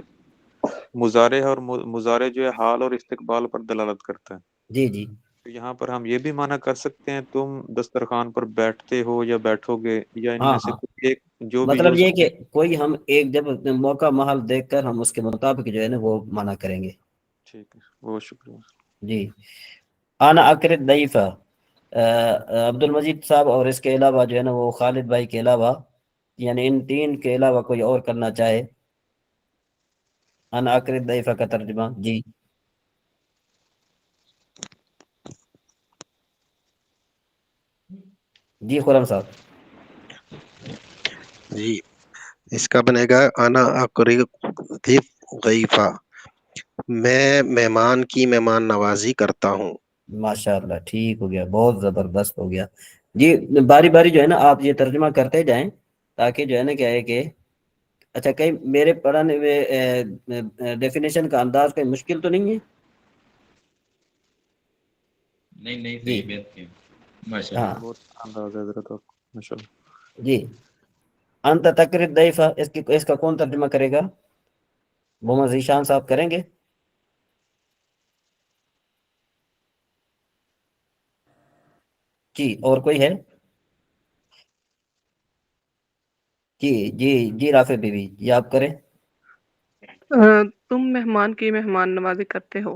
I: مضارع ہے, اور مضارع جو ہے حال اور استقبال پر دلالت کرتا ہے.
J: جی جی
I: تو یہاں پر ہم یہ بھی معنی کر سکتے ہیں تم دسترخوان پر بیٹھتے ہو یا بیٹھو گے, یا ان
J: ہاں
I: میں سے
J: ہاں,
I: کوئی ایک جو بھی
J: مطلب
I: یوز.
J: یہ کہ کوئی ہم ایک جب موقع محل دیکھ کر ہم اس کے مطابق جو ہے نا وہ معنی کریں گے.
I: ٹھیک ہے, بہت شکریہ.
J: جی انا اقرب ضیفہ, عبد المجید صاحب اور اس کے علاوہ جو ہے نا وہ خالد بھائی کے علاوہ, یعنی ان تین کے علاوہ کوئی اور کرنا چاہے انا اقرب ضیفہ کا ترجمہ. جی جی خرم صاحب.
H: جی اس کا بنے گا انا اقرب ضیفہ, میں مہمان کی مہمان نوازی کرتا ہوں.
J: ماشاء اللہ ٹھیک ہو گیا, بہت زبردست ہو گیا. جی باری باری جو ہے نا آپ یہ ترجمہ کرتے جائیں, تاکہ جو ہے نا کیا ہے کہ اچھا کہیں میرے پڑھانے میں ڈیفینیشن کا انداز کوئی مشکل تو نہیں ہے؟
C: نہیں
J: جی
C: صحیح بات کی ماشاء
J: ہاں
C: اللہ.
I: بہت انداز ہے حضرت آپ, ماشاء اللہ.
J: جی انت تقرب ضیفہ, اس کا کون ترجمہ کرے گا؟ محمد ذیشان صاحب کریں گے؟ جی اور کوئی ہے؟ جی جی جی رافع بی بی, یہ آپ کریں.
G: تم مہمان کی مہمان نوازی کرتے ہو.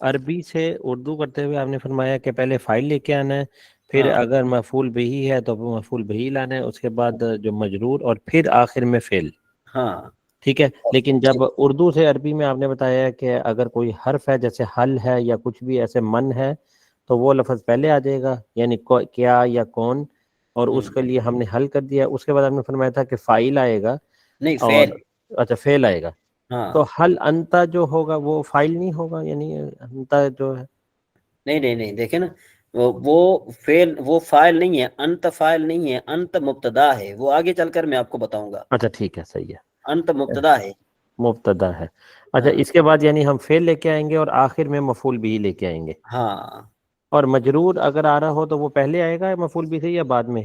E: عربی سے اردو کرتے ہوئے آپ نے فرمایا کہ پہلے فائل لے کے آنا ہے، پھر
J: ہاں
E: اگر مفعول بہی ہے تو مفعول بہی لانا ہے، اس کے بعد جو مجرور، اور پھر آخر میں فعل.
J: ہاں
E: ٹھیک ہے. لیکن جب اردو سے عربی میں آپ نے بتایا کہ اگر کوئی حرف ہے جیسے حل ہے یا کچھ بھی ایسے من ہے تو وہ لفظ پہلے آ جائے گا، یعنی کیا یا کون، اور اس کے لیے ہم نے حل کر دیا. اس کے بعد ہم نے فرمایا تھا کہ فائل آئے گا
J: نہیں
E: اور
J: فعل.
E: اچھا فعل آئے گا.
J: ہاں
E: تو حل انتا جو ہوگا وہ فائل نہیں ہوگا، یعنی انتا جو ہے.
J: نہیں دیکھیں نا، وہ فعل، وہ فاعل نہیں ہے، انت فاعل نہیں ہے، انت مبتدا ہے، وہ آگے چل کر میں آپ کو بتاؤں گا.
E: اچھا ٹھیک ہے، صحیح ہے،
J: انت مبتدا ہے.
E: مبتدا ہے. اچھا
J: ہاں
E: اس کے بعد یعنی ہم فعل لے کے آئیں گے اور آخر میں مفعول بھی لے کے آئیں گے.
J: ہاں
E: اور مجرور اگر آ رہا ہو تو وہ پہلے آئے گا مفعول بھی سے یا بعد میں؟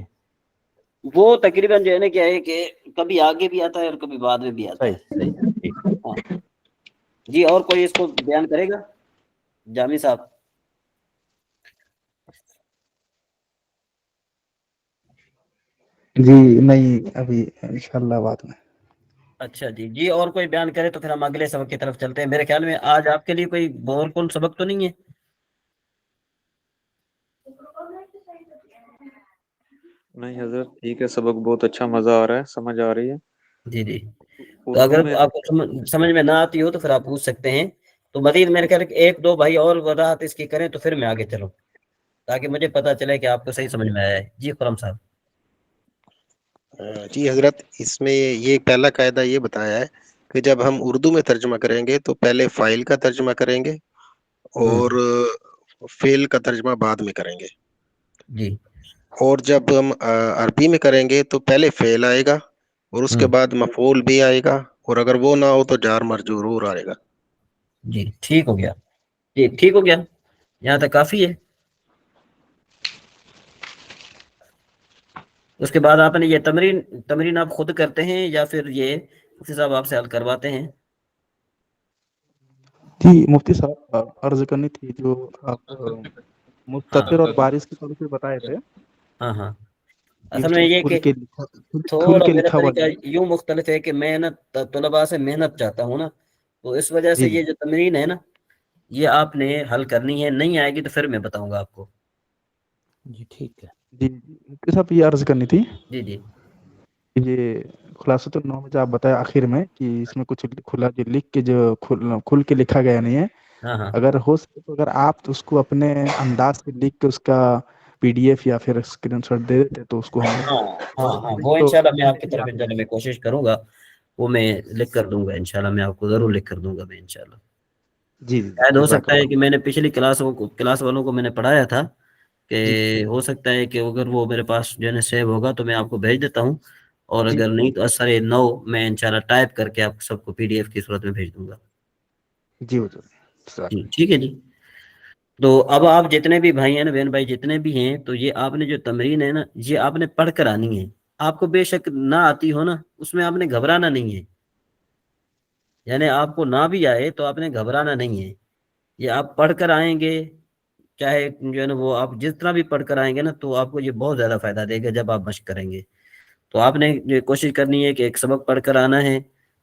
J: وہ تقریباً جو ہے نا کیا ہے کہ کبھی آگے بھی آتا ہے اور کبھی بعد میں بھی آتا
E: صحیح
J: ہے.
E: صحیح ٹھیک.
J: ہاں جی، اور کوئی اس کو بیان کرے گا جامی صاحب؟
A: جی نہیں، ابھی انشاءاللہ بعد میں.
J: اچھا جی، اور کوئی بیان کرے تو پھر ہم اگلے سبق کی طرف چلتے ہیں. میرے خیال میں آج آپ کے لیے کوئی اور کون سبق تو نہیں ہے؟
I: نہیں حضرت ٹھیک ہے، سبق بہت اچھا، مزہ آ رہا ہے، سمجھ آ رہی ہے.
J: جی تو
I: اردو
J: اگر
I: میں
J: آپ کو سمجھ میں نہ آتی ہو تو پھر آپ پوچھ سکتے ہیں. تو مزید میرے خیال ایک دو بھائی اور وضاحت اس کی کریں تو پھر میں آگے چلوں، تاکہ مجھے پتا چلے کہ آپ کو صحیح سمجھ میں آیا ہے. جی خرم صاحب.
H: جی حضرت، اس میں یہ پہلا قاعدہ یہ بتایا ہے کہ جب ہم اردو میں ترجمہ کریں گے تو پہلے فائل کا ترجمہ کریں گے اور فعل کا ترجمہ بعد میں کریں گے.
J: جی
H: اور جب ہم عربی میں کریں گے تو پہلے فعل آئے گا اور اس کے بعد مفعول بھی آئے گا، اور اگر وہ نہ ہو تو جار مجرور آئے گا.
J: جی ٹھیک ہو گیا. جی ٹھیک ہو گیا، یہاں تک کافی ہے. اس کے بعد آپ نے یہ تمرین آپ خود کرتے ہیں یا پھر یہ مفتی صاحب آپ سے حل کرواتے ہیں؟
A: جی مفتی صاحب، عرض کرنی تھی جو آپ
J: ہاں
A: مستتر اور بارش کے طور پہ بتائے تھے
J: ہاں ہاں
A: کہ
J: اصل
A: اس
J: میں
A: کو
J: یہ
A: کھل
J: کہ
A: کے لکھا، کھل
J: تھوڑا
A: کے
J: میرا
A: لکھا ہوا
J: طریقہ
A: جائے.
J: یوں مختلف ہے کہ میں نا طلباء سے محنت چاہتا ہوں نا، تو اس وجہ سے
A: جی جی
J: یہ جو تمرین ہے نا یہ آپ نے حل کرنی ہے. نہیں آئے گی تو پھر میں بتاؤں گا آپ کو.
E: جی ٹھیک ہے.
A: جی مفتی صاحب، یہ عرض کرنی تھی
J: جی جی
A: کہ یہ خلاصۃ النو میں جو آپ بتایا آخر میں کہ اس میں کچھ کھلا جو لکھ کے جو کھل کے لکھا گیا نہیں ہے،
J: ہاں ہاں
A: اگر ہو سکے تو اگر آپ اس کو اپنے انداز سے لکھ کے اس کا پی ڈی ایف یا پھر اسکرین شاٹ دے دیتے تو اس کو ہم
J: ہاں ہاں
A: پڑھ
J: ہاں
A: لیں
J: وہ
A: تو
J: انشاءاللہ میں آپ کی
A: بھی
J: طرف
A: آسان.
J: انشاءاللہ میں کوشش کروں گا، وہ میں لکھ کر دوں گا انشاءاللہ، میں آپ کو ضرور لکھ کر دوں گا میں انشاءاللہ.
A: جی جی
J: شاید ہو
A: جزاک
J: سکتا ہے
A: اللہ.
J: کہ میں نے پچھلی کلاس والوں کو میں نے پڑھایا تھا کہ
A: جی
J: ہو سکتا ہے کہ اگر وہ میرے پاس جو ہے نا سیو ہوگا تو میں آپ کو بھیج دیتا ہوں، اور
A: جی
J: اگر نہیں تو اثر نو میں انشاءاللہ ٹائپ کر کے آپ سب کو پی ڈی ایف کی صورت میں بھیج دوں گا.
A: جی حضور، جزاک
J: جی ٹھیک ہے جی. تو اب آپ جتنے بھی بھائی ہیں نا، بہن بھائی جتنے بھی ہیں، تو یہ آپ نے جو تمرین ہے نا یہ آپ نے پڑھ کر آنی ہے. آپ کو بے شک نہ آتی ہو نا، اس میں آپ نے گھبرانا نہیں ہے، یعنی آپ کو نہ بھی آئے تو آپ نے گھبرانا نہیں ہے. یہ آپ پڑھ کر آئیں گے، چاہے جو ہے نا وہ آپ جس طرح بھی پڑھ کر آئیں گے نا تو آپ کو یہ بہت زیادہ فائدہ دے گا جب آپ مشق کریں گے. تو آپ نے یہ کوشش کرنی ہے کہ ایک سبق پڑھ کر آنا ہے،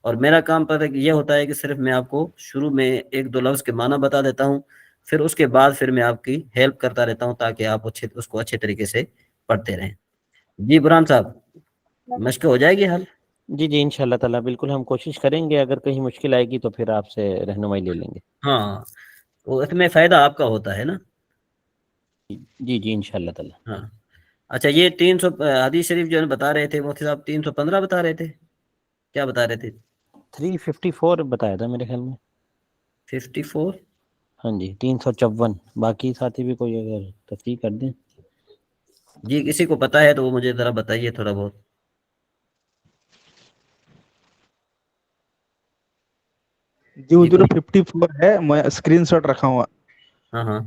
J: اور میرا کام پتہ یہ ہوتا ہے کہ صرف میں آپ کو شروع میں ایک دو لفظ کے معنی بتا دیتا ہوں، پھر اس کے بعد پھر میں آپ کی ہیلپ کرتا رہتا ہوں تاکہ آپ اس کو اچھے طریقے سے پڑھتے رہیں. جی برہان صاحب، مشق ہو جائے گی حل؟
E: جی جی ان شاء اللہ تعالیٰ بالکل ہم کوشش کریں گے، اگر کہیں مشکل آئے گی تو پھر آپ سے رہنمائی لے لیں گے.
J: ہاں تو اس میں فائدہ آپ کا ہوتا ہے نا.
E: جی جی ان شاء اللہ تعالیٰ.
J: ہاں اچھا، یہ 300 حدیث شریف جو ہے بتا رہے تھے مفتی صاحب، 315 بتا رہے تھے، کیا بتا رہے تھے؟
E: 354 بتایا تھا میرے خیال میں.
J: 54؟
E: ہاں جی 354. باقی ساتھی بھی کوئی اگر تصحیح کر دیں.
J: جی کسی کو پتا ہے تو وہ مجھے ذرا بتائیے تھوڑا بہت.
A: جی
J: جی
A: حضور
J: کوئی؟
A: 54 ہے، میں اسکرین شاٹ رکھا ہوا.
J: ہاں ہاں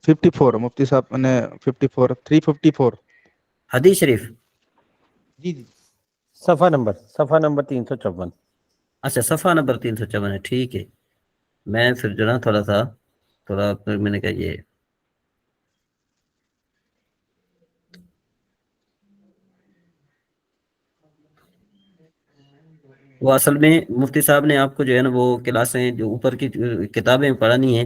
A: 54 مفتی صاحب نے 54 354
J: حدیث شریف.
A: جی جی
E: صفحہ نمبر 354.
J: اچھا صفحہ نمبر 354 ہے، ٹھیک ہے. میں پھر جو نا تھوڑا پھر میں نے کہا یہ وہ اصل میں مفتی صاحب نے آپ کو جو ہے نا وہ کلاسیں جو اوپر کی کتابیں پڑھانی ہیں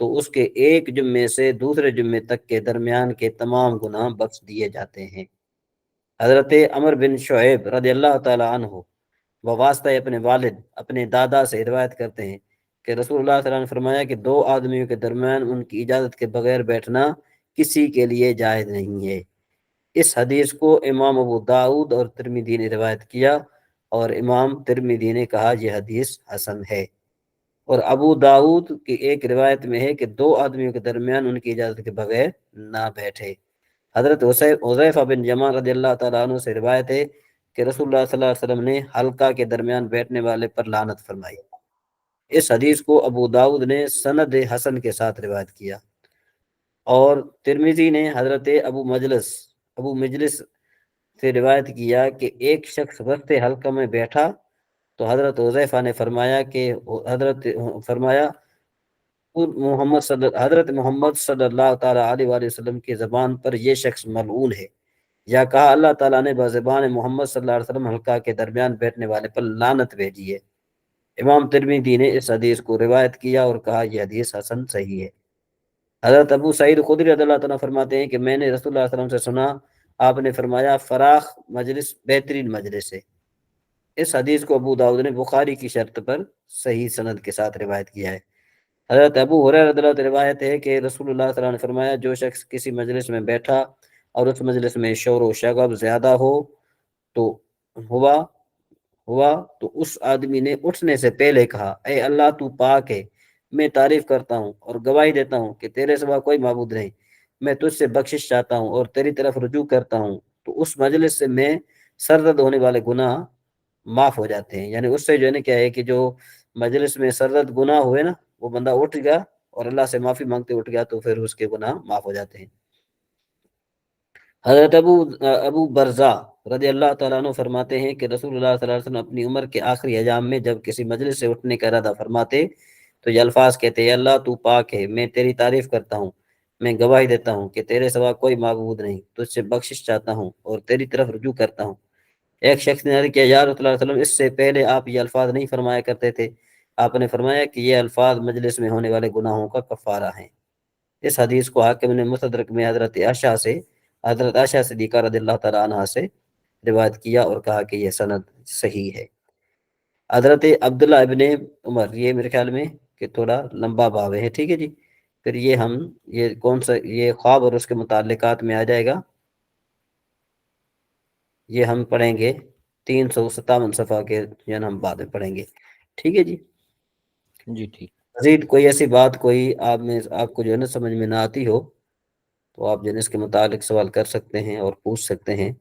J: تو اس کے ایک جمعے سے دوسرے جمعے تک کے درمیان کے تمام گناہ بخش دیے جاتے ہیں۔ حضرت عمر بن شعیب رضی اللہ تعالی عنہ بواسطہ اپنے والد اپنے دادا سے روایت کرتے ہیں کہ رسول اللہ صلی اللہ علیہ وسلم نے فرمایا کہ دو آدمیوں کے درمیان ان کی اجازت کے بغیر بیٹھنا کسی کے لیے جائز نہیں ہے۔ اس حدیث کو امام ابو داؤد اور ترمذی نے روایت کیا اور امام ترمذی نے کہا یہ حدیث حسن ہے۔ اور ابو داؤد کی ایک روایت میں ہے کہ دو آدمیوں کے درمیان ان کی اجازت کے بغیر نہ بیٹھے۔ حضرت حذیفہ بن یمان رضی اللہ تعالیٰ عنہ سے روایت ہے کہ رسول اللہ صلی اللہ علیہ وسلم نے حلقہ کے درمیان بیٹھنے والے پر لعنت فرمائی۔ اس حدیث کو ابو داؤد نے سند حسن کے ساتھ روایت کیا، اور ترمذی نے حضرت ابو مجلس سے روایت کیا کہ ایک شخص وسط حلقہ میں بیٹھا تو حضرت حذیفہ نے فرمایا کہ حضرت محمد صلی اللہ تعالیٰ علیہ وآلہ وسلم کی زبان پر یہ شخص ملعون ہے، یا کہا اللہ تعالیٰ نے بزبان محمد صلی اللہ علیہ وسلم حلقہ کے درمیان بیٹھنے والے پر لعنت بھیجی ہے۔ امام ترمذی نے اس حدیث کو روایت کیا اور کہا یہ حدیث حسن صحیح ہے۔ حضرت ابو سعید خدری رضی اللہ عنہ فرماتے ہیں کہ میں نے رسول اللہ صلی اللہ علیہ وسلم سے سنا، آپ نے فرمایا فراخ مجلس بہترین مجلس ہے۔ اس حدیث کو ابو داؤد نے بخاری کی شرط پر صحیح سند کے ساتھ روایت کیا ہے۔ حضرت ابو ہریرہ رضی اللہ عنہ روایت ہے کہ رسول اللہ صلی اللہ علیہ وسلم نے فرمایا جو شخص کسی مجلس میں بیٹھا اور اس مجلس میں شور و شغب زیادہ ہوا تو اس آدمی نے اٹھنے سے پہلے کہا اے اللہ تو پاک ہے، میں تعریف کرتا ہوں اور گواہی دیتا ہوں کہ تیرے سوا کوئی معبود نہیں، میں تجھ سے بخشش چاہتا ہوں اور تیری طرف رجوع کرتا ہوں، تو اس مجلس سے میں سرزد ہونے والے گناہ معاف ہو جاتے ہیں۔ یعنی اس سے جو ہے نا کیا ہے کہ جو مجلس میں سرزد گناہ ہوئے نا، وہ بندہ اٹھ گیا اور اللہ سے معافی مانگتے اٹھ گیا تو پھر اس کے گناہ معاف ہو جاتے ہیں۔ حضرت ابو برزا رضی اللہ تعالیٰ عنہ فرماتے ہیں کہ رسول اللہ صلی اللہ علیہ وسلم اپنی عمر کے آخری ایام میں جب کسی مجلس سے اٹھنے کا ارادہ فرماتے تو یہ الفاظ کہتے ہیں اللہ تو پاک ہے، میں تیری تعریف کرتا ہوں، میں گواہی دیتا ہوں کہ تیرے سوا کوئی معبود نہیں، تجھ سے بخشش چاہتا ہوں اور تیری طرف رجوع کرتا ہوں۔ ایک شخص نے عرض کیا یا رسول اللہ صلی اللہ علیہ وسلم اس سے پہلے آپ یہ الفاظ نہیں فرمایا کرتے تھے؟ آپ نے فرمایا کہ یہ الفاظ مجلس میں ہونے والے گناہوں کا کفارہ ہیں۔ اس حدیث کو حاکم نے مستدرک میں حضرت عائشہ صدیقہ رضی اللہ تعالیٰ عنہا سے روایت کیا اور کہا کہ یہ سند صحیح ہے۔ حضرت عبداللہ ابن عمر، یہ میرے خیال میں کہ تھوڑا لمبا باب ہے، ٹھیک ہے جی، پھر یہ کون سا یہ خواب اور اس کے متعلقات میں آ جائے گا، یہ ہم پڑھیں گے 357 صفحہ کے یعنی ہم بعد میں پڑھیں گے، ٹھیک ہے جی۔
E: جی ٹھیک۔
J: مزید کوئی ایسی بات کوئی آپ کو جو ہے نا سمجھ میں نہ آتی ہو تو آپ جو ہے اس کے متعلق سوال کر سکتے ہیں اور پوچھ سکتے ہیں۔